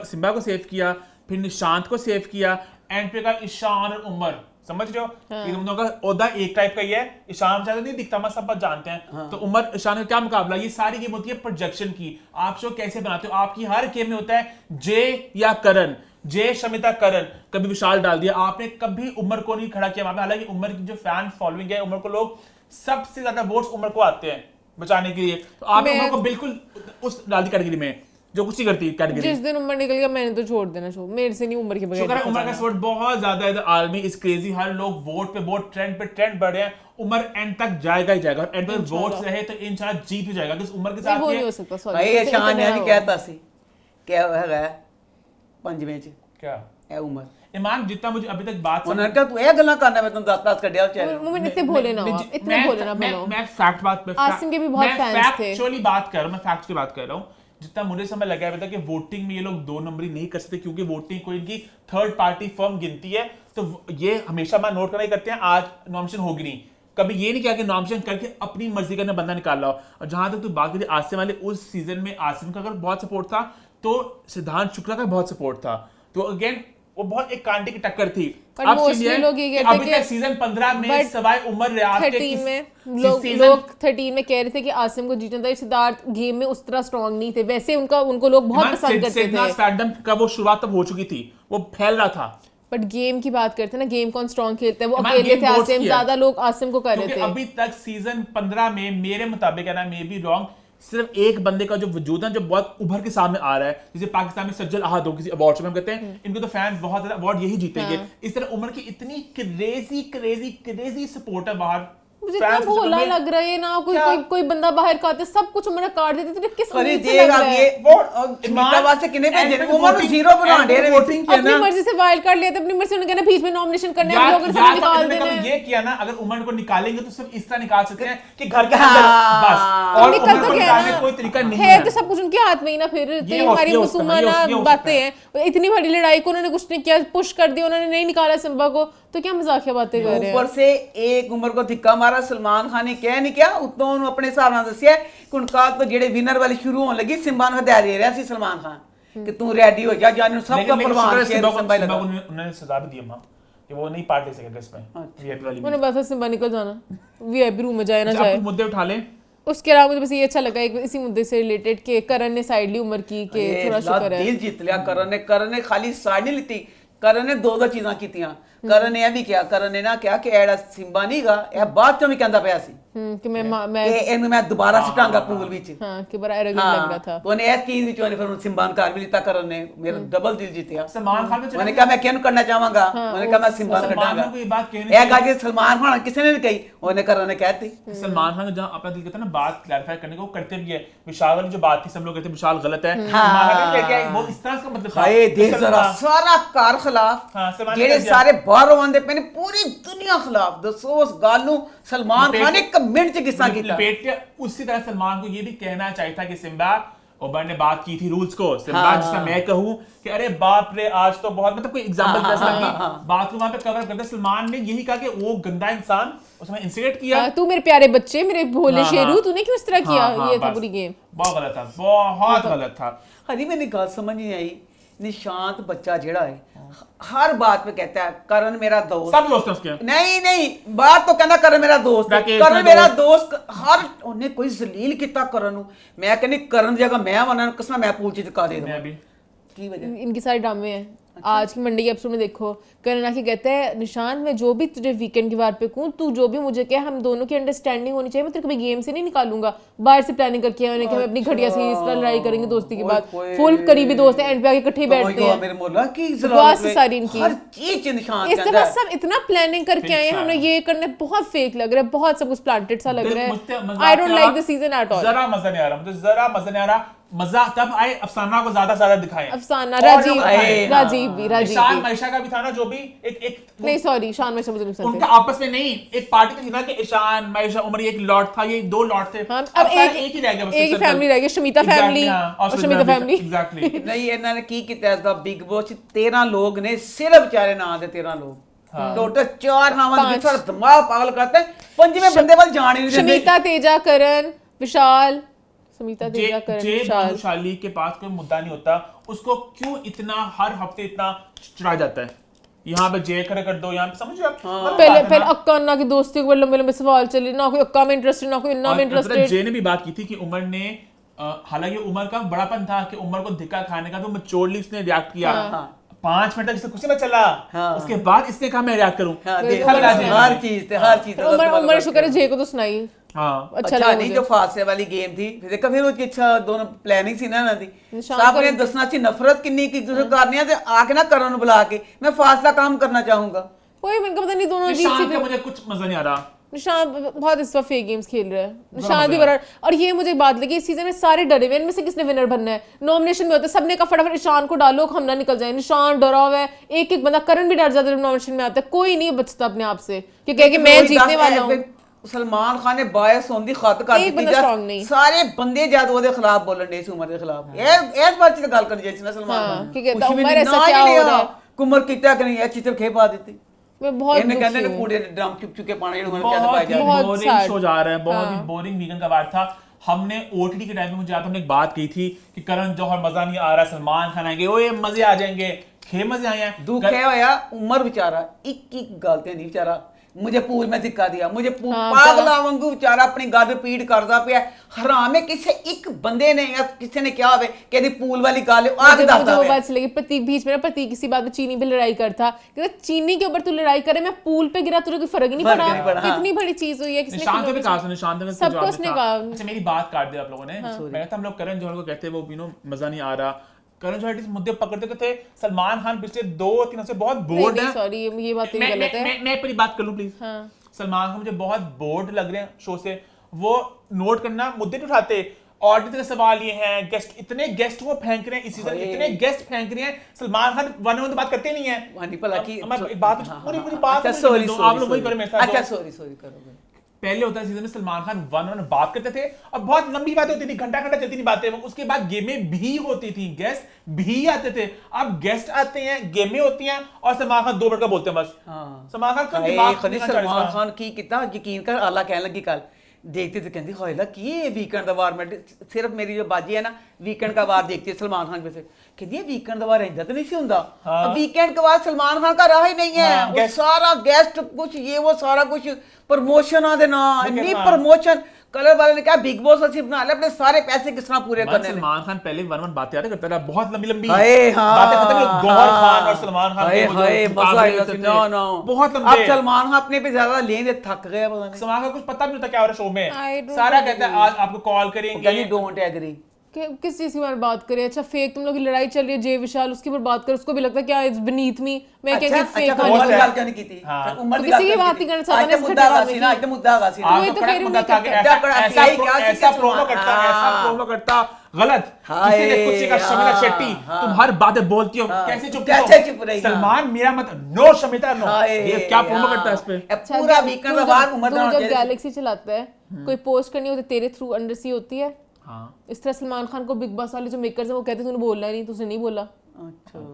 सिम्बा को सेव किया फिर निशांत को सेव किया एंड पे का ईशान और उमर समझ रहे हो इन दोनों का ओदा एक टाइप का ही है ईशान शायद नहीं दिखता मैं सब बात जानते हैं तो उमर ईशान का क्या मुकाबला ये सारी गेम होती है प्रोजेक्शन की आप शो कैसे बनाते हो आपकी हर गेम में होता है जे या करण जे शमिता करण कभी विशाल डाल दिया आपने कभी उमर को नहीं खड़ा किया वहां पे हालांकि उमर की जो फैन फॉलोइंग है उमर को लोग सबसे ज्यादा वोट्स उमर को आते हैं बचाने के लिए तो आपने उमर को बिल्कुल उस डाल दी कैटेगरी में जो कुछ ही करती है कैटेगरी। जिस दिन उमर निकल गया मैंने तो छोड़ देना शो, मेरे से नहीं उमर के बगैर शुक्र है देखा उमर का जाना। सपोर्ट बहुत ज्यादा है, आर्मी इज क्रेजी, हर लोग वोट पे वोट, ट्रेंड पे ट्रेंड बढ़ रहे हैं। उमर एंड तक जाएगा ही जाएगा, और एंड पर वोट्स रहे तो इंशाल्लाह जीत ही जाएगा, क्योंकि उमर के नहीं, साथ वो ये नहीं हो सकता, सॉरी ਭਾਈ ਸ਼ਾਨ ਨੇ ਜੀ ਕਹਿਤਾ ਸੀ ਕਿ ਹੈਗਾ ਪੰਜਵੇਂ ਚ क्या ਇਹ ਉਮਰ ईमान जितना मुझे अभी तक बात ਉਹਨਾਂ ਨੇ ਕਿਹਾ ਤੂੰ ਇਹ ਗੱਲਾਂ ਕਰਨਾ ਮੈਂ ਤੈਨੂੰ ਦੱਸ ਕੱਢਿਆ ਵਿਚਾਰੇ मोमिन इतने भोले ना हो आप, इतने भोले ना बनो। मैं फैक्ट बात पे आसिम के भी बहुत fans थे। एक्चुअली बात कर रहा हूं, मैं फैक्ट की बात कर रहा हूं। जितना मुझे समय लगा है अभी तक कि वोटिंग में ये लोग 2 नंबरी नहीं कर सकते, क्योंकि वोटिंग कोई इनकी थर्ड पार्टी फर्म गिनती है। तो ये हमेशा मैं नोट करना ही करते हैं, आज नॉमिनेशन होगी नहीं, कभी ये नहीं किया कि नॉमिनेशन करके अपनी मर्जी का बंदा निकाल रहा हो। और जहां तक तू बात करी आसिम वाले, उस सीजन में आसिम का अगर बहुत सपोर्ट था तो सिद्धांत शुक्ला का बहुत सपोर्ट था। तो अगेन वो बहुत एक कांटे की टक्कर थी। पर अब mostly सीनियर लोग ये कि कहते अभी कि- तक सीजन 15 में But सवाई उमर रियाज के 13 में सीजन लोग 13 में कह रहे थे कि आसिम को जीतना था, सिद्धार्थ गेम में उस तरह स्ट्रांग नहीं थे, वैसे उनको लोग बहुत पसंद करते थे। स्टैंडअप का वो शुरुआत तब हो चुकी थी, वो फैल रहा था। बट गेम की बात करते हैं ना, गेम कौन स्ट्रांग खेलता है, वो मैं अकेले game थे votes आसिम, किया। ज्यादा लोग आसिम को कर रहे क्योंकि थे। अभी तक सीजन 15 में मेरे मुताबिक है ना, मे बी रॉन्ग, सिर्फ एक बंदे का जो वजूद है जो बहुत उभर के सामने आ रहा है, जैसे पाकिस्तान में सज्जल अहद हो किसी अवार्ड में हम कहते हैं इनको तो फैंस बहुत ज्यादा अवार्ड यही जीतेंगे। इस तरह उमर की इतनी क्रेजी क्रेजी क्रेजी सपोर्ट है बाहर, मुझे इतना fans भोला में- लग रहा है ना, क्या? कोई बंदा बाहर का आता है, सब कुछ उमर काट देते, तुझे किस अरे उम्मीद से देगा लग रहा ये है? वो स्मिता वास्ते किने भेजे ने उमर ਨੂੰ ਜ਼ੀਰੋ ਬਣਾ ਦੇ ਰਹੇ वोटिंग किया अपनी ना, मर्जी से वाइल्ड कार्ड लेते, अपनी मर्जी से उन्होंने कहना बीच में नॉमिनेशन करने हैं, या लोगों ने या सब तो निकाल इन्होंने देना कभी है। ये किया ना, अगर उमर को निकालेंगे तो सिर्फ इस तरह निकाल सकते हैं कि घर के हाँ। अंदर बस, और निकल उमर तो को गया निकालने ना, का कोई तरीका नहीं है है। तो सब कुछ उनके हाथ में ही ना, फिर तो ये ये हो- हमारी ये हो सकता है, ये मुसलमाना हो बातें सकता हैं, इतनी बड़ी लड़ाई को उन्होंने कुछ नहीं किया, पुश कर दिया, उन्होंने नहीं निकाला सिम्बा को, तो क्या मजाकिया बातें कर रहे ऊपर हैं। से एक उमर को धिक्का मारा सलमान खान ने कह नहीं किया उतों ਉਹਨੂੰ ਆਪਣੇ ਹਿਸਾਬ ਨਾਲ ਦੱਸਿਆ ਕਿ ਹੁਣ ਕੱਲ ਤੋਂ ਜਿਹੜੇ ਵਿਨਰ ਵਾਲੀ ਸ਼ੁਰੂ ਹੋਣ ਲੱਗੀ ਸਿੰਬਾ ਨੂੰ ਹਦਾਇਤ ਦੇ ਰਿਹਾ ਸੀ ਸਲमान खान कि तू रेडी हो जा जाने सਭ का लेकिन परवान शुक्र है शेर सिम्बा को सिम्बा ही लगा उन्होंने सजा भी दी अम्मा कि वो नहीं पार्ट ले सकेगा इसमें VIP वाली में। उन्होंने बस सिम्बा निकल जाना, VIP रूम में जाए ना अच्छा, जाए। आप मुद्दे उठा लें। उसके अलावा मुझे बस ये अच्छा लगा एक इसी मुद्दे से रिलेटेड कि करण ने साइड ली उमर की, कि ਇਹ थोड़ा शुक्र है। ਦਿਲ ਜਿੱਤ ਲਿਆ ਕਰਨ ਨੇ ਖਾਲੀ ਸਾਈਡ ਨਹੀਂ ਲਿੱਤੀ ਕਰਨ ਨੇ ਦੋ ਚੀਜ਼ਾਂ ਕੀਤੀਆਂ ਕਰਨ ਨੇ ਇਹ ਵੀ ਕਿਹਾ ਕਰਨ ਨੇ ਨਾ ਕਿਹਾ ਕਿ ਇਹ ਜਿਹੜਾ ਸਿੰਬਾ ਨਹੀਂਗਾ ਇਹ ਬਾਅਦ ਚੋਂ ਵੀ ਕਹਿੰਦਾ ਪਿਆ ਸੀ कि मैं ਕਿ ਇਹਨੂੰ ਮੈਂ ਦੁਬਾਰਾ ਸਟਾਂਗਾ ਪੂਲ ਵਿੱਚ हाँ कि बड़ा एरोगेंट लग रहा था। तो ਉਹਨੇ ਇਹ ਚੀਜ਼ ਵਿੱਚ ਉਹਨੇ ਫਿਰ ਉਹਨੂੰ ਸਿੰਬਾ ਨੂੰ ਘਰ ਵੀ ਲਿੱਤਾ ਕਰਨ ਨੇ ਮੇਰਾ ਡਬਲ ਦਿਲ ਜਿੱਤਿਆ सलमान खान ने ਉਹਨੇ ਕਿਹਾ ਮੈਂ ਕਿਹਨੂੰ ਕਰਨਾ ਚਾਹਾਂਗਾ ਉਹਨੇ ਕਿਹਾ ਮੈਂ ਸਿੰਬਾ ਨੂੰ सलमान ਕੱਢਾਂਗਾ खान को ये बात कहनी ਇਹ ਗੱਲ ਜੇ ਸਲਮਾਨ खान किसी ने नहीं कही ਉਹਨੇ ਕਰਨ ने कहती सलमान खान जहाँ अपना दिल कहता है ना बात क्लैरिफाई करने को वो करते भी है। विशाल वाली जो बात थी सब लोग कहते हैं विशाल गलत है, सलमान खान ने क्या वो इस तरह का मतलब था। ਹਾਏ ਦੇਖ तो ਜ਼ਰਾ सलमान- ਸਾਰਾ ਘਰ ਖਿਲਾਫ हाँ, सलमान ने ਜਿਹੜੇ कर दिया। ਸਾਰੇ ਬਾਹਰੋਂ ਆਉਂਦੇ ਪਏ ਨੇ ਪੂਰੀ ਦੁਨੀਆ ਖਿਲਾਫ ਦੱਸੋ ਉਸ ਗੱਲ ਨੂੰ ਸਲਮਾਨ ਖਾਨ ਨੇ ਇੱਕ ਮਿੰਟ ਚ ਕਿਸਾ ਕੀਤਾ लपेट के उसी तरह सलमान को ये भी कहना चाहिए था कि सिम्बा ओबर ने बात की थी रूल्स को, सिम्बा हाँ, जिसका हाँ। मैं कहूं कि अरे बाप रे आज तो बहुत मतलब कोई एग्जांपल हाँ, दे सकती हाँ, हाँ। बाथरूम वहां पे कवर करता सलमान ने यही कहा कि वो गंदा इंसान उसमें इंसिडेंट किया। तू मेरे प्यारे बच्चे, मेरे भोले हाँ, शेरू, हाँ। तूने क्यों इस तरह किया? हाँ, हाँ, ये था बस। पूरी गेम। बहुत गलत था, बहुत गलत था। हरी मैंने गल समझ नहीं आई निशांत बच्चा जेड़ा है हर बात पे कहता है करण मेरा दोस्त सब दोस्त हैं उसके। नहीं नहीं बात तो कहना करण मेरा दोस्त है राकेश करण मेरा मेरा दोस्त हर ਉਹਨੇ ਕੋਈ ਜ਼ਲੀਲ ਕੀਤਾ ਕਰਨ ਨੂੰ ਮੈਂ ਕਹਿੰਦੀ ਕਰਨ ਦੀ ਜਗ੍ਹਾ ਮੈਂ ਵਨਾਂ ਕਿਸਨਾ ਮੈਂ ਪੂਲ ਚ ਚੁਕਾ ਦੇ मैं ਦਵਾਂ अभी ਕੀ ਵਜ੍ਹਾ इनके सारे ड्रामे हैं। आज की मंडे के एपिसोड में देखो करण आके कहता है निशान मैं जो भी तुझे वीकेंड की बात पे कहूँ, तू जो भी मुझे कहे, हम दोनों की अंडरस्टैंडिंग होनी चाहिए, मैं तेरे कभी गेम से नहीं निकालूंगा, बाहर से प्लानिंग करके आए कि हम अपनी घटिया से इस तरह लड़ाई करेंगे दोस्ती के बाद। ओए, फुल करीबी दोस्त है, एंड पे आके इकट्ठे ही बैठते हैं। मेरे मोला की बकवास है सारी इनकी। हर चीज च निशान इस दफा सब इतना प्लानिंग करके आए हैं, Fix हमने ये करने बहुत फेक लग रहा है, बहुत सब कुछ प्लांटेड सा लग रहा मुझसे है। मजाक आई डोंट था, like the season at all. जरा मजा नहीं आ रहा, मुझे जरा मजा नहीं आ रहा। मजा तब आए अफसाना को ज्यादा दिखाएं। अफसाना और राजीव लोग आए, राजीव भी राजीव ईशान भी मैशा का भी था ना जो भी एक नहीं सॉरी शान में मुझे नहीं पसंद उनका थे। आपस में नहीं एक पार्टी थी ना कि ईशान मैशा उमर ये एक लॉट था, ये दो लॉट थे। हाँ, अब अब सारे एक ही रह गया बस एक ही circle। फैमिली रह गई, शमिता Exactly, फैमिली हाँ, और शमिता फैमिली। एग्जैक्टली। नहीं ਇਹਨਾਂ ਨੇ ਕੀ ਕੀਤਾ ਇਸ ਦਾ ਬਿਗ ਬੌਸ ਚ 13 ਲੋग ਨੇ सिर्फ ਵਿਚਾਰੇ ਨਾਂ ਦੇ 13 ਲੋग टोटल 4 ਨਾਵਾਂ ਦੇ ਵਿੱਚ ਦਿਮਾਗ ਪਾਗਲ ਕਰਤੇ ਪੰਜਵੇਂ ਬੰਦੇ ਵੱਲ ਜਾਣ ਹੀ ਨਹੀਂ ਦਿੰਦੇ शमिता तेजा करण विशाल समिता तेजा करण जे विशाल। भानुशाली के पास कोई मुद्दा नहीं होता, उसको क्यों इतना हर हफ्ते इतना चिढ़ाया जाता है? यहाँ पे जे कर दो, यहाँ पे समझिए आप। पहले फिर अक्का अन्ना की दोस्ती के लंबे लंबे सवाल चले, ना कोई अक्का में इंटरेस्टेड ना कोई अन्ना में और पता है, इंटरेस्टेड। जे ने भी बात की थी कि उमर ने हालांकि उमर का बड़ापन था कि उमर को धिक्का खाने का तो मैच्योरली उसने रिएक्ट किया। 5 मिनट तक इससे कुछ नहीं पता चला, उसके बाद इसने कहा मैं रिएक्ट करूं। हाँ, देख, देखा लगा जे। हर चीज उमर शुक्र है जे को तो सुनाई हाँ अच्छा अच्छा लगा नहीं मुझे। जो फासले वाली गेम थी फिर देखा फिर उसकी अच्छा दोनों प्लानिंग सी ना दी निशान साहब को- ने दसना सी नफरत किन्नी की दूसरे करनी है आके ना करण बुला के मैं फासला काम करना चाहूंगा कोई मैंने कहा पता नहीं दोनों अजीब निशान सी का मुझे कुछ मजा नहीं आ रहा। निशान बहुत इस वक्त फेक गेम्स खेल रहा है निशान मजा भी है। बड़ा। और ये मुझे एक बात लगी इस सीजन में सारे डरे हुए हैं, इनमें से किसने विनर बनना है नॉमिनेशन में होता है सबने कहा फटाफट निशान को डालो हम ना निकल जाए निशान डरा हुआ है एक एक बंदा करण भी डर जाता है जब नॉमिनेशन में आता है कोई नहीं बचता अपने आप से कि कहे कि मैं जीतने वाला हूँ सलमान खान ने बायस होने दी खत कर एक बंदा strong नहीं। सारे बंदे ज्यादा ਉਹਦੇ ਖਿਲਾਫ ਬੋਲਣ ਦੇ ਸੀ ਉਮਰ ਦੇ ਖਿਲਾਫ ਇਹ ਬਾਤ ਚ ਗੱਲ ਕਰ ਜੈਸੀ ਨਾ ਸਲਮਾਨ हाँ, ਖਾਨ कि कहता उमर ऐसा क्या हो रहा है ਕੁਮਰ ਕੀਤਾ ਕਿ ਨਹੀਂ ਇਹ ਚਿੱਤਰ ਖੇ ਪਾ ਦਿੱਤੀ मैं बहुत ਇਹਨੇ ਕਹਿੰਦੇ दुखी ਨੇ हूँ। ਕੂੜੇ ਦੇ ਡਰਮ ਚੁੱਕ चुके पाने ਜਿਹੜੇ ਉਹਨਾਂ ਕਹਿੰਦੇ बहुत भाई ही जान बहुत बोरिंग sad। शो जा रहा है, बहुत ही हाँ। बोरिंग वीकेंड का वार था। हमने ओटीटी के टाइम में मुझे याद है हमने एक बात कही थी कि करण जौहर मजा नहीं आ रहा, सलमान खान आएंगे, ओए मजे आ जाएंगे, खे मजे आए हैं। दुख है होया उमर बेचारा एक एक गल ते नहीं बेचारा मुझे पूल में धिक्का दिया मुझे हाँ, पागला वांगू बेचारा अपनी गल रिपीट करदा पिया हराम है किसी एक बंदे ने या किसी ने क्या होवे कि ਇਹਦੀ पूल वाली गल आगे मुझे दसदा वो है बात चलेगी प्रतीक बीच में ना प्रतीक किसी बात में चीनी पे लड़ाई करता कहता चीनी के ऊपर तू लड़ाई करे मैं पूल पे गिरा तुझे कोई फर्क ही नहीं फर्क नहीं पड़ा, पड़ा हाँ। कितनी बड़ी चीज हुई है किसने निशान को भी किलोमीटर- कहा, निशान ने सबको जवाब उसने दिया। कहा। अच्छा मेरी बात काट दिया आप लोगों ने। मैं कहता हम लोग करण जौहर को कहते हैं वो मजा नहीं आ रहा। करण जौहर इस मुद्दे पकड़ते थे। सलमान खान पिछले 2-3 हफ्ते बहुत बोर्ड नहीं है। सॉरी ये बात तेरी गलत है मैं अपनी बात कर लूं प्लीज। हाँ। सलमान खान मुझे बहुत बोर्ड लग रहे हैं शो से। वो नोट करना मुद्दे नहीं उठाते। ऑडियंस के सवाल ये हैं, गेस्ट इतने गेस्ट वो फेंक रहे हैं इस सीजन, अरे। इतने गेस्ट फेंक रहे हैं। सलमान खान वन वन बात करते नहीं है। वानी भला की मैं एक बात पूरी बात अच्छा मुझे सॉरी दो, आप लोग वही करें मेरे साथ। अच्छा सॉरी करो पहले होता है सीजन में सलमान खान वन बात करते थे और बहुत लंबी बातें होती थी, घंटा घंटा चलती थी बातें। उसके बाद गेमें भी होती थी, गेस्ट भी आते थे। अब गेस्ट आते हैं, गेमें होती हैं और सलमान खान 2 मिनट का बोलते हैं बस। हाँ सलमान खान का हाय, दिमाग खनी कितना चल सलमान रहा है। खान की कितना यकीन कर आला कहने लगी कल देखते थे कहती हाय ला की ये वीकेंड का वार मैं सिर्फ मेरी जो बाजी है ना वीकेंड का वार देखती है सलमान खान पे से कहती है वीकेंड का वार रहता तो नहीं सी होता हाँ। वीकेंड के बाद सलमान खान का रहा ही नहीं है हाँ, वो गेस्ट- सारा गेस्ट कुछ ये वो सारा कुछ प्रमोशन आ देना लेकिन इतनी हाँ। प्रमोशन कलर वाले ने कहा बिग बॉस अच्छी बना ले अपने सारे पैसे किस तरह पूरे मन करने ने सलमान खान पहले वन बातें याद करता था, बहुत लंबी लंबी हाय हाँ बातें खत्म नहीं होती। गौहर खान और सलमान खान हाय के वो जो हाय मजा मुकाबले आएगा होते थे, नो नो बहुत अब लंबे। सलमान खान अपने पे ज्यादा लेने थक गया पता नहीं सलमान खान कुछ पता भी नहीं होता क्या हो रहा है शो I में। don't सारा agree। कहता है आज आपको कॉल कहनी करेंगे। डोंट एग्री किस चीज की बात करें अच्छा फेक तुम लोग की लड़ाई चल रही है जय विशाल उसके ऊपर बात कर उसको भी लगता है क्या इट्स बीनीथ मी मैं अच्छा क्या फेक अच्छा बहुत उमर है। की गल क्यों नहीं की थी हाँ। उमर तो की किसी की गल बात नहीं करना चाहता, आज मैं तो मुद्दा इसका आगा सी ना आज तो मुद्दा आगा सी ना वही तो कह रही हूँ, नहीं करता। क्या ऐसा प्रोमो करता गलत हाय, किसी ने कुछ कहा शमिता हाँ, शेट्टी हाँ। तुम हर बातें बोलती हो हाँ, कैसे चुप कैसे हो? चुप रही? सलमान मेरा मत नो शमिता नो हाय, ये क्या प्रोमो हाँ। करता है इस पे। अब पूरा वीकेंड का बाद उमर तू का जब गैलेक्सी चलाता है कोई पोस्ट करनी होती है तेरे थ्रू अंडर सी होती है हाँ इस तरह सलमान खान को बिग बॉस वाले जो मेकर्स हैं वो कहते हैं तूने बोलना ही नहीं तुझे नहीं बोला अच्छा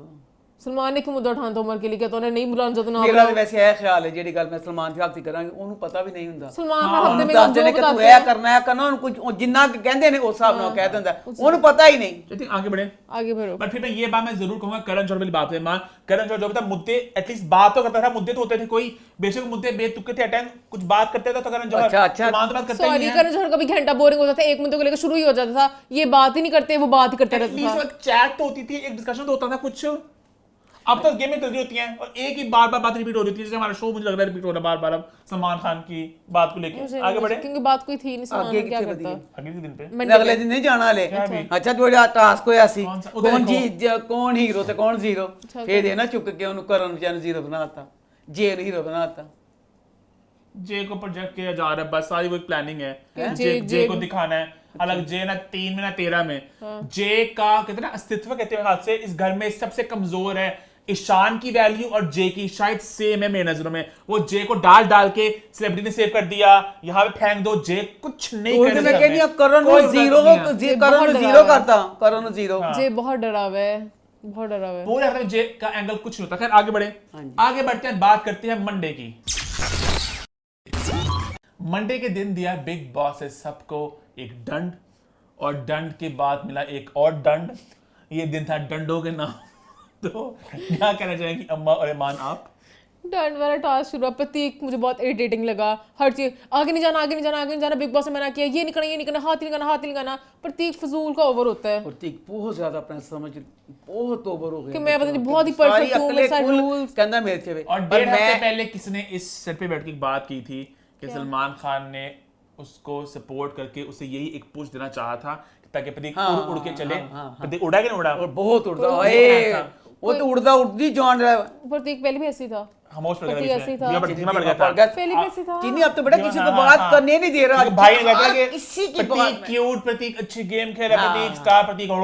सलमान ने क्यों मुद्दा उठाना था उमर के लिए कहता उन्हें नहीं बुलाना चाहता ना मेरा तो वैसे है ख्याल है ਜਿਹੜੀ ਗੱਲ ਮੈਂ ਸਲਮਾਨ ਦੀ ਹੱਥੀ ਕਰਾਂਗੀ ਉਹਨੂੰ ਪਤਾ ਵੀ ਨਹੀਂ ਹੁੰਦਾ सलमान खान ਉਹਨੂੰ हफ्ते में ਦੱਸ ਦੇਣੇ जो ਕਿ ਤੂੰ बताते ਇਹ हैं ਕਰਨਾ ਹੈ ਕਰਨਾ ਉਹਨੂੰ ਕੁਝ ਜਿੰਨਾ ਕੁ ਕਹਿੰਦੇ ਨੇ ਉਸ ਹਿਸਾਬ ਨਾਲ ਉਹ ਕਹਿ ਦਿੰਦਾ ਉਹਨੂੰ ਪਤਾ ही नहीं चलिए आगे बढ़े। आगे बढ़ो बट फिर मैं ये बात मैं जरूर कहूंगा करण जौहर वाली बात है मान करण जौहर जो था मुद्दे एटलीस्ट बात तो करता था, मुद्दे तो होते थे, कोई बेशक मुद्दे बेतुके थे अटेंड कुछ बात करते थे तो करण जौहर अच्छा। सलमान तो बात करता ही सॉरी नहीं है। करण जौहर का भी घंटा बोरिंग होता था एक मुद्दे को लेकर शुरू ही हो जाता था ये बात ही नहीं करते वो बात ही करते रहता एटलीस्ट था एक चैट तो होती थी, एक डिस्कशन तो होता था कुछ। अब तो गेमें चल रही होती हैं और एक ही बार बार बात रिपीट हो रही होती है, जैसे हमारा शो मुझे लग रहा है रिपीट हो रहा है बार बार अब सलमान खान की बात को लेके। मुझे आगे नहीं- बढ़े क्योंकि बात कोई थी नहीं सलमान आगे खान क्या कितने करता बदिए? अगले के दिन पे मंडे अगले पे। दिन नहीं जाना ले भी? अच्छा थोड़ा टास्क होया सी कौन सा? उधर कौन देखो। जी कौन हीरो ते कौन जीरो अच्छा, फिर ये ना चुक के ਉਹਨੂੰ ਕਰਨ ਵਿਚਾਰ जीरो बनाता जे हीरो बनाता जे को प्रोजेक्ट किया जा रहा है बस सारी वो एक प्लानिंग है। जे- जे जे- को दिखाना है अलग जे ना 3 में ना 13 में। जे का कहते हैं ना अस्तित्व कहते हैं हाथ से इस घर में सबसे कमजोर है ईशान की वैल्यू और जे की शायद सेम है मेरी नजरों में। वो जे को डाल डाल के सेलिब्रिटी ने सेव कर दिया, यहाँ पे फेंक दो, जे कुछ नहीं ਉਹ कर ਤੇ ਮੈਂ ਕਹਿੰਦੀ ਆ ਕਰਨ ਨੂੰ ਜ਼ੀਰੋ ਕਰਨ ਨੂੰ ਜ਼ੀਰੋ ਕਰਤਾ ਕਰਨ ਨੂੰ ਜ਼ੀरो जे बहुत डरा हुआ है बहुत डरा हुआ है पूरे हफ्ते में जे का एंगल कुछ नहीं होता। खैर आगे बढ़े, आगे बढ़ते हैं, बात करते हैं मंडे की। मंडे के दिन दिया बिग बॉस ने सबको एक दंड और दंड के बाद मिला एक और दंड। ये दिन था डंडों के नाम। तो क्या कहना चाहेंगी अम्मा और ईमान आप? डंड वाला टास्क शुरू हुआ प्रतीक मुझे बहुत इरिटेटिंग लगा हर चीज आगे नहीं जाना आगे नहीं जाना आगे नहीं जाना बिग बॉस ने मना किया ये नहीं करना ये नहीं करना हाथ नहीं लगाना हाथ नहीं लगाना प्रतीक फजूल का ओवर होता है प्रतीक बहुत ज्यादा अपना समझ बहुत ओवर हो गया कि मैं पता नहीं बहुत ही सारी perfect हूँ, मेरे साथ अकलें कुल rules। कहना मेरे से और 1.5 हफ्ते पहले किसने इस सेट पे बैठ के बात की थी कि सलमान खान ने उसको सपोर्ट करके उसे यही एक पुश देना चाहा था ताकि प्रतीक हाँ, उड़ के चले। हाँ। प्रतीक उड़ा कि नहीं उड़ा? और बहुत उड़ता है वो तो उड़ती जान रहा है। प्रतीक पहले भी ऐसी था, खामोश पड़ प्रतीक गया ऐसे ही बीच था। में। धीमा पड़ गया पड़ था। गया। पहले भी ऐसी था। चीनी अब तो बेटा किसी को हाँ, बात हाँ। करने नहीं दे रहा। क्योंकि भाई ने कहा हर कि किसी की प्रतीक बात में। क्यूट, प्रतीक अच्छी गेम खेल रहा है, हाँ, प्रतीक स्टार, प्रतीक उड़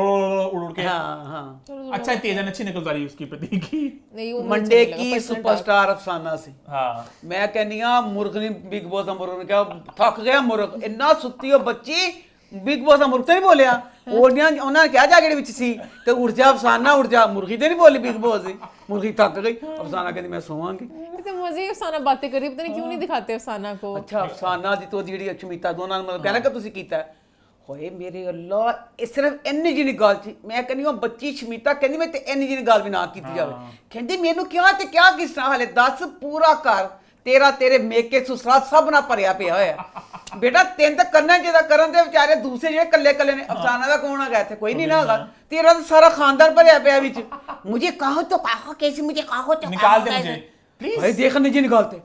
उड़ के। हाँ हाँ अच्छा तेजन अच्छी निकल रही उसकी प्रतीक की। नहीं वो मुझे मंडे अच्छा नहीं की लगा, personal सुपरस्टार अफसाना सी हाँ मैं कहनी हाँ मुर्ग ने बिग बॉस ਦਾ ਮੁਰਗ ਨੇ ਕਿਹਾ ਥੱਕ ਗਿਆ ਮੁਰਗ ਇੰਨਾ ਸੁੱਤੀ ਉਹ ਬੱਚੀ ਬਿਗ ਬॉस ਦਾ ਮੁਰਗ ਤੇ ਨਹੀਂ ਬੋਲਿਆ ਉਹਨਾਂ ਨੇ ਕਿਹਾ ਜਾ ਕੇ ਵਿੱਚ ਸੀ ਤੇ ਉੜ ਜਾ ਅਫਸਾਨਾ ਉੜ ਜਾ ਮੁਰਗੀ ਤੇ ਨਹੀਂ ਬੋਲੀ ਬਿਗ ਬॉस ਦੀ ਮੁਰਗੀ ਥੱਕ ਗਈ ਅਫਸਾਨਾ ਕਹਿੰਦੀ ਮੈਂ ਸੋਵਾਂਗੀ talk। तो मुझे अफसाना बातें कर रही है, पता नहीं क्यों नहीं दिखाते अफसाना को। ਅੱਛਾ ਅਫਸਾਨਾ ਦੀ ਤੋਂ ਜਿਹੜੀ ਅਚਮੀਤਾ ਦੋਨਾਂ ਨੇ ਮਤਲਬ ਕਹਿਣਾ ਕਿ ਤੁਸੀਂ ਕੀਤਾ ਹੈ। ਹੋਏ ਮੇਰੇ ਅੱਲਾ ਇਹ ਸਿਰਫ ਇੰਨੀ ਜਿਹੀ ਗੱਲ ਸੀ ਮੈਂ ਕਹਿੰਦੀ ਹਾਂ ਬੱਚੀ ਸ਼ਮੀਤਾ ਕਹਿੰਦੀ ਮੈਂ ਤੇ ਇੰਨੀ ਜਿਹੀ ਗੱਲ ਵੀ ਨਾ ਕੀਤੀ ਜਾਵੇ ਕਹਿੰਦੀ ਮੈਨੂੰ ਕਿਹਾ ਤੇ ਕਿਹਾ ਕਿਸ ਤਰ੍ਹਾਂ ਹਲੇ ਦੱਸ ਪੂਰਾ ਘਰ ਤੇਰੇ ਮੇਕੇ ਸੁਸਰਾਤ ਸਭ ਨਾਲ ਭਰਿਆ ਪਿਆ ਹੋਇਆ ਬੇਟਾ ਤੈਨੂੰ ਤਾਂ ਕਰਨਾ ਜਿਹਦਾ ਕਰਨ ਦੇ ਵਿਚਾਰੇ ਦੂਸਰੇ ਜਿਹੜੇ ਕੱਲੇ ਕੱਲੇ ਨੇ ਅਫਸਾਨਾ ਦਾ ਕੌਣ ਹੈਗਾ ਇੱਥੇ ਕੋਈ ਨਹੀਂ ਨਾ ਹੈਗਾ ਤੇਰਾ ਤਾਂ ਸਾਰਾ ਖਾਨਦਾਨ ਭਰਿਆ ਪਿਆ ਵਿੱਚ ਮੁਝੇ ਕਹੋ तो कहो कैसे मुझे कहो तो निकाल दे मुझे प्लीज। भाई देखने जी निकालते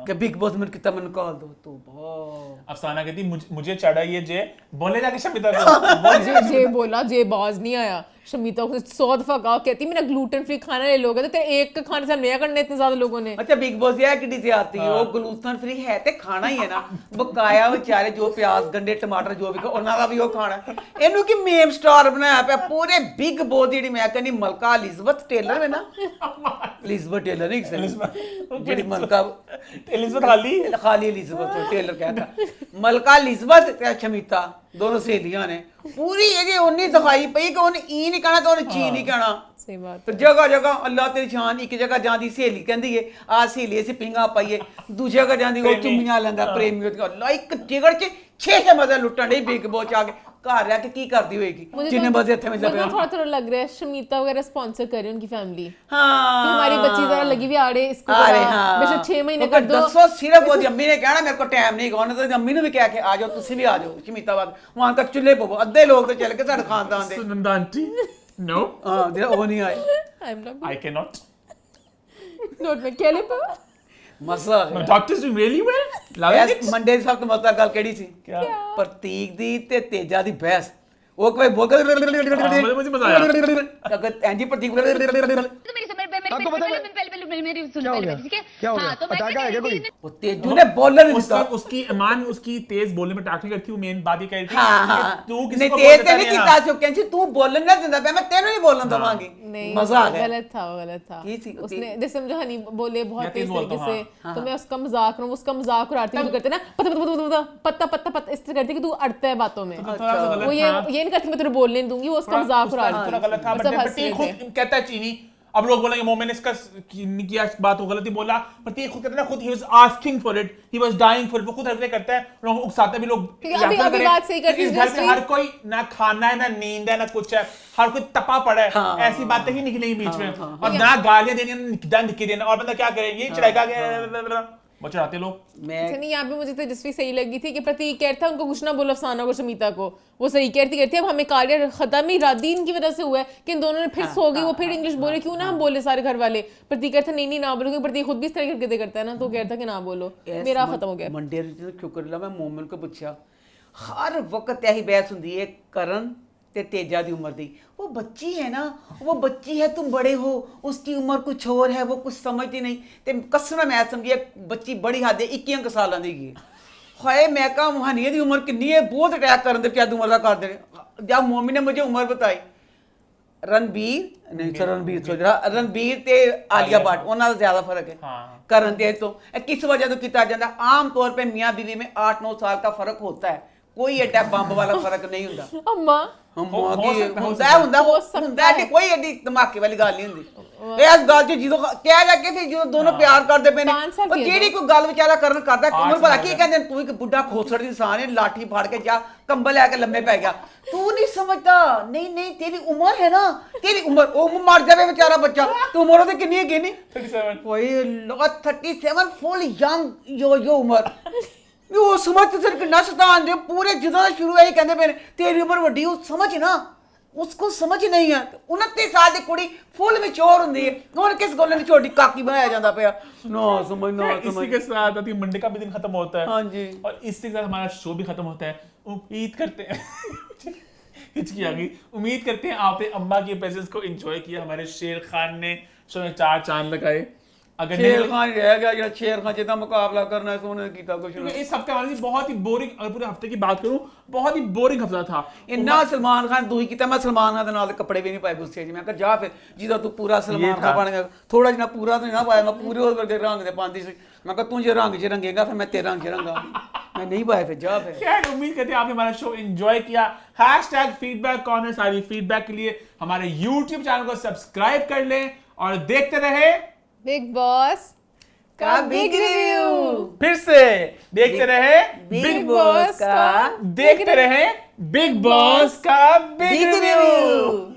कि बिग बॉस में कितना मैं निकाल दो तो बहुत अफसाना कहती मुझे चढ़ा ये जे बोले जाके शमिता को। जे बोला जे बाज नहीं आया। शमीता को 100 दफा कहा, कहती मेरा ग्लूटेन फ्री खाना ले लोगे तो तेरे एक का खाने से नया करने इतने ज्यादा लोगों ने। अच्छा बिग बॉस ये किड्डी से आती है वो ग्लूटेन फ्री है ते खाना ही है ना बकाया बेचारे जो प्याज गंडे टमाटर जो भी ਉਹਨਾਂ ਦਾ ਵੀ ਉਹ ਖਾਣਾ ਇਹਨੂੰ ਕੀ ਮੇਮ ਸਟਾਰ ਬਣਾਇਆ ਪਿਆ ਪੂਰੇ ਬਿਗ ਬॉस ਜਿਹੜੀ ਮੈਂ ਕਹਿੰਦੀ ਮਲਕਾ ਐਲਿਜ਼ਬeth ਟੇਲਰ ਹੈ ਨਾ ਐਲਿਜ਼ਬeth ਟੇਲਰ ਨਹੀਂ ਜਿਹੜੀ ਮਲਕਾ एलिजाबेथ खाली खाली एलिजाबेथ टेलर कहता मलका एलिजाबेथ ते शमीता दोनों सहेलियां ने पूरी ये उन्नी दिखाई पई कि उन्हें ई नहीं कहना तो उन्हें ची नहीं कहना सही बात तो जगह जगह अल्लाह तेरी शान एक जगह जांदी सहेली कहंदी है आ सहेली ਅਸੀਂ ਪਿੰਗਾ ਪਾਈਏ ਦੂਜੀ जगह जांदी ਉਹ ਚੁੰਮੀਆਂ ਲੈਂਦਾ ਪ੍ਰੇਮੀ ਉਹਦੀ ਅੱਲਾ ਇੱਕ ਜਿਗੜ ਚ 6 ਮਜ਼ੇ ਲੁੱਟਣ ਡਈ ਬਿਗ ਬॉस ਆ ਕੇ ਘਰ ਰਹਿ ਕੇ ਕੀ ਕਰਦੀ ਹੋਏਗੀ ਜਿੰਨੇ ਮਜ਼ੇ ਇੱਥੇ ਮਿਲਦੇ मुझे ਪਏ थोड़ा थोड़ा लग रहा है शमीता वगैरह स्पॉन्सर कर रही है उनकी फैमिली कि हाँ हमारी बच्ची जरा लगी हुई आड़े इसको अरे जरा हाँ बेशक 6 महीने तो कर दो। दसो सिर्फ वो अम्मी ने कहना मेरे को टाइम नहीं गौन तो अम्मी ने भी कह के आ जाओ तुसी भी आ जाओ शमीताबाद वहां तक चुल्ले पवो अद्धे लोग तो चल के साडे खानदान दे सुनंदा आंटी नो हां दे वो नहीं आए I am I can not. Not मैं केले पर मसला My doctor's doing really well. Loving it. Monday ਦੀ ਸਭ ਤੋਂ ਮਜ਼ੇਦਾਰ ਗੱਲ ਕਿਹੜੀ ਸੀ क्या? ਪ੍ਰਤੀਕ ਦੀ ਤੇ ਤੇਜਾ ਦੀ ਬਹਿਸ ਉਹ ਕੋਈ ਬੋਲ ਕੇ मुझे मजा आया। ਅਗਰ ਐਂਜੀ ਪ੍ਰਤੀਕ वो तेजू ने बोलने नहीं उसका दिया उसकी ईमान उसकी तेज बोलने में टाक नहीं करती हूँ मेन बात ये कह रही थी हाँ कि हाँ तू नहीं किसको तेज बोलता नहीं नहीं किता जो कहती तू बोलने ना दिंदा पे मैं तेनू नहीं बोलने दवांगी नहीं मजा आ गया गलत था वो गलत था की थी? उसने जैसे मुझे हनी बोले बहुत मैं तेज तेज बोलता तरीके हूँ, से तो मैं उसका मजाक करूँ उसका मजाक उड़ाती हूँ करते ना पता पता पता पता पता पता इस तरह करती कि तू अड़ता है बातों में तो थोड़ा सा गलत वो ये था। ये नहीं करती मैं तुझे बोलने नहीं दूंगी वो उसका मजाक उड़ा रही थोड़ा गलत था और बट सब हंस प्रतीक रहे थे। खुद कहता है चीनी अब लोग बोलेंगे मोमेन इसका नहीं किया इस बात को गलत ही बोला प्रतीक खुद कहता है ना खुद he was asking for it he was dying for it वो खुद हरकतें करता है लोग उकसाते भी लोग क्योंकि अभी याद करें बात सही करती कि इस है, घर में जैसे- हर कोई ना खाना है ना नींद है ना कुछ है हर कोई तपा पड़ा है हाँ, ऐसी बातें ही निकलेंगी बीच में और ना गालियां देनी ना निकी देना और बंदा क्या करेंगे चढ़ाएगा वो चढ़ाते लोग मैं नहीं यहाँ पे मुझे तेजस्वी सही लगी थी कि प्रतीक कहता था उनको कुछ ना बोलो अफसाना को शमीता को वो सही कहती अब हमें कार्य खत्म ही रादीन की वजह से हुआ है कि इन दोनों ने फिर सो गई वो फिर इंग्लिश बोले क्यों ना हम बोले सारे घर वाले प्रतीक कहता नहीं ना बोलो क्योंकि प्रतीक खुद भी इस तरह की करता है ना तो कहता कि ना बोलो मेरा खत्म हो गया मंडे ਨੂੰ ਸ਼ੁਕਰ ਲਾ ਮੈਂ ਮੋਮਨ ਕੋ ਪੁੱਛਿਆ ਹਰ ਵਕਤ ਇਹੀ ਬਹਿਸ ਹੁੰਦੀ ਹੈ ਕਰਨ ਤੇ ਤੇਜਾ ਦੀ ਉਮਰ ਦੀ वो बच्ची है ना वो बच्ची है तुम बड़े हो उसकी उम्र कुछ और है वो कुछ समझती नहीं ते कसम मैं समझी बच्ची बड़ी हद है 21 साल ਦੀ ਗਈ ਹਾਏ मैं कहा मुहानिया ਦੀ उम्र कितनी है बहुत अटैक ਕਰਨ ਦੇ क्या उम्र ਦਾ कर दे जब मोमी ने मुझे उम्र बताई रणबीर नहीं सर रणबीर सोच रहा रणबीर ते आलिया भट्ट ਉਹਨਾਂ ਦਾ ਜ਼ਿਆਦਾ फर्क है हाँ। ਕਰਨ ਦੇ तो किस वजह तो किया जाता आम तौर पे मियाँ बीवी में 8-9 साल का फर्क होता है कोई एडा बंब वाला फर्क नहीं ਹੁੰਦਾ अम्मा ਹੁੰਦਾ ਨਹੀਂ ਕੋਈ ਐਡੀ ਧਮਾਕੇ ਵਾਲੀ ਗੱਲ ਨਹੀਂ ਹੁੰਦੀ ਇਹ ਇਸ ਗੱਲ 'ਚ ਜਦੋਂ ਕਹਿ ਜਾ ਕੇ ਫਿਰ ਜਦੋਂ ਦੋਨੋਂ ਪਿਆਰ ਕਰਦੇ ਪਏ ਨੇ ਉਹ ਜਿਹੜੀ ਕੋਈ ਗੱਲ ਵਿਚਾਰਾ ਕਰਨ ਕਰਦਾ ਉਮਰ ਭਲਾ ਕੀ ਕਹਿੰਦੇ ਤੂੰ ਇੱਕ ਬੁੱਢਾ ਖੋਸੜ ਦੀ ਇਨਸਾਨ ਹੈ ਲਾਠੀ ਫਾੜ ਕੇ ਜਾ ਕੰਬਲ ਲੈ ਕੇ ਲੰਮੇ ਪੈ ਗਿਆ ਤੂੰ ਨਹੀਂ ਸਮਝਦਾ ਨਹੀਂ ਨਹੀਂ ਤੇਰੀ ਉਮਰ ਹੈ ਨਾ ਤੇਰੀ ਉਮਰ ਉਹ ਮਰ ਜਾਵੇ ਵਿਚਾਰਾ ਬੱਚਾ ਤੂੰ ਉਮਰ ਉਹਦੀ ਕਿੰਨੀ ਹੈਗੀ ਨਹੀਂ 37 ਕੋਈ 37 ਫੁੱਲ ਯੰਗ ਯੋ ਉਮਰ ਉਹ ਸਮਝ ਤੇ ਸਿਰ ਕਿੰਨਾ ਸ਼ੈਤਾਨ ਦੇ ਪੂਰੇ ਜਦੋਂ ਦਾ ਸ਼ੁਰੂ ਹੈ ਕਹਿੰਦੇ ਪਏ ਤੇਰੀ ਉਮਰ ਵੱਡੀ ਉਹ ਸਮਝ ਨਾ उसको समझ नहीं है 29 साल की कुड़ी फुल मैच्योर ਹੁੰਦੀ ਹੈ ਹੁਣ ਕਿਸ ਗੱਲ ਨੂੰ ਛੋਟੀ ਕਾਕੀ ਬਣਾਇਆ ਜਾਂਦਾ ਪਿਆ ना समझ ना इसी समझ के साथ अभी मंडे का भी दिन खत्म होता है हाँ जी। और इसी के साथ हमारा शो भी खत्म होता है। उम्मीद करते हैं हिचकी आ गई। उम्मीद करते हैं आपने अम्मा की प्रेजेंस को एंजॉय किया। हमारे शेर खान ने शो में 4 चांद लगाए। अगर शेर नहीं खान रह गया ਜਿਹੜਾ शेर खान जितना मुकाबला करना है सोने ਕੀਤਾ कुछ क्योंकि इस हफ्ते हमारी बहुत ही बोरिंग, और पूरे हफ्ते की बात करूं बहुत ही बोरिंग हफ्ता था। ਇੰਨਾ ਸਲਮਾਨ ਖਾਨ ਤੂੰ ਹੀ ਕੀਤਾ ਮੈਂ ਸਲਮਾਨ ਖਾਨ ਦੇ ਨਾਲ ਦੇ ਕੱਪੜੇ ਵੀ ਨਹੀਂ ਪਾਏ ਗੁੱਸੇ 'ਚ ਮੈਂ ਕਿਹਾ ਜਾ ਫਿਰ ਜਿਹਦਾ ਤੂੰ ਪੂਰਾ ਸਲਮਾਨ ਖਾਨ ਬਣ ਗਿਆ ਥੋੜਾ ਜਿਹਾ ਪੂਰਾ ਤਾਂ ਨਾ ਪਾਇਆ ਮੈਂ ਪੂਰੇ ਹੋਰ ਵਰਗੇ ਰੰਗ ਦੇ ਪਾਉਂਦੀ ਸੀ ਮੈਂ ਕਿਹਾ ਤੂੰ ਜੇ ਰੰਗ 'ਚ ਰੰਗੇਗਾ ਫਿਰ ਮੈਂ ਤੇਰੇ ਰੰਗ 'ਚ रंगांगी मैं नहीं पाया फिर जा फिर खैर उम्मीद करते हैं आपने हमारा शो एंजॉय किया। हैशटैग फीडबैक कॉर्नर सारी फीडबैक के लिए हमारे YouTube चैनल को सब्सक्राइब कर लें और देखते रहे बिग बॉस का बिग रिव्यू। फिर से देखते रहे बिग बॉस का देखते रहे बिग बॉस का बिग बिग रिव्यू। रिव्यू।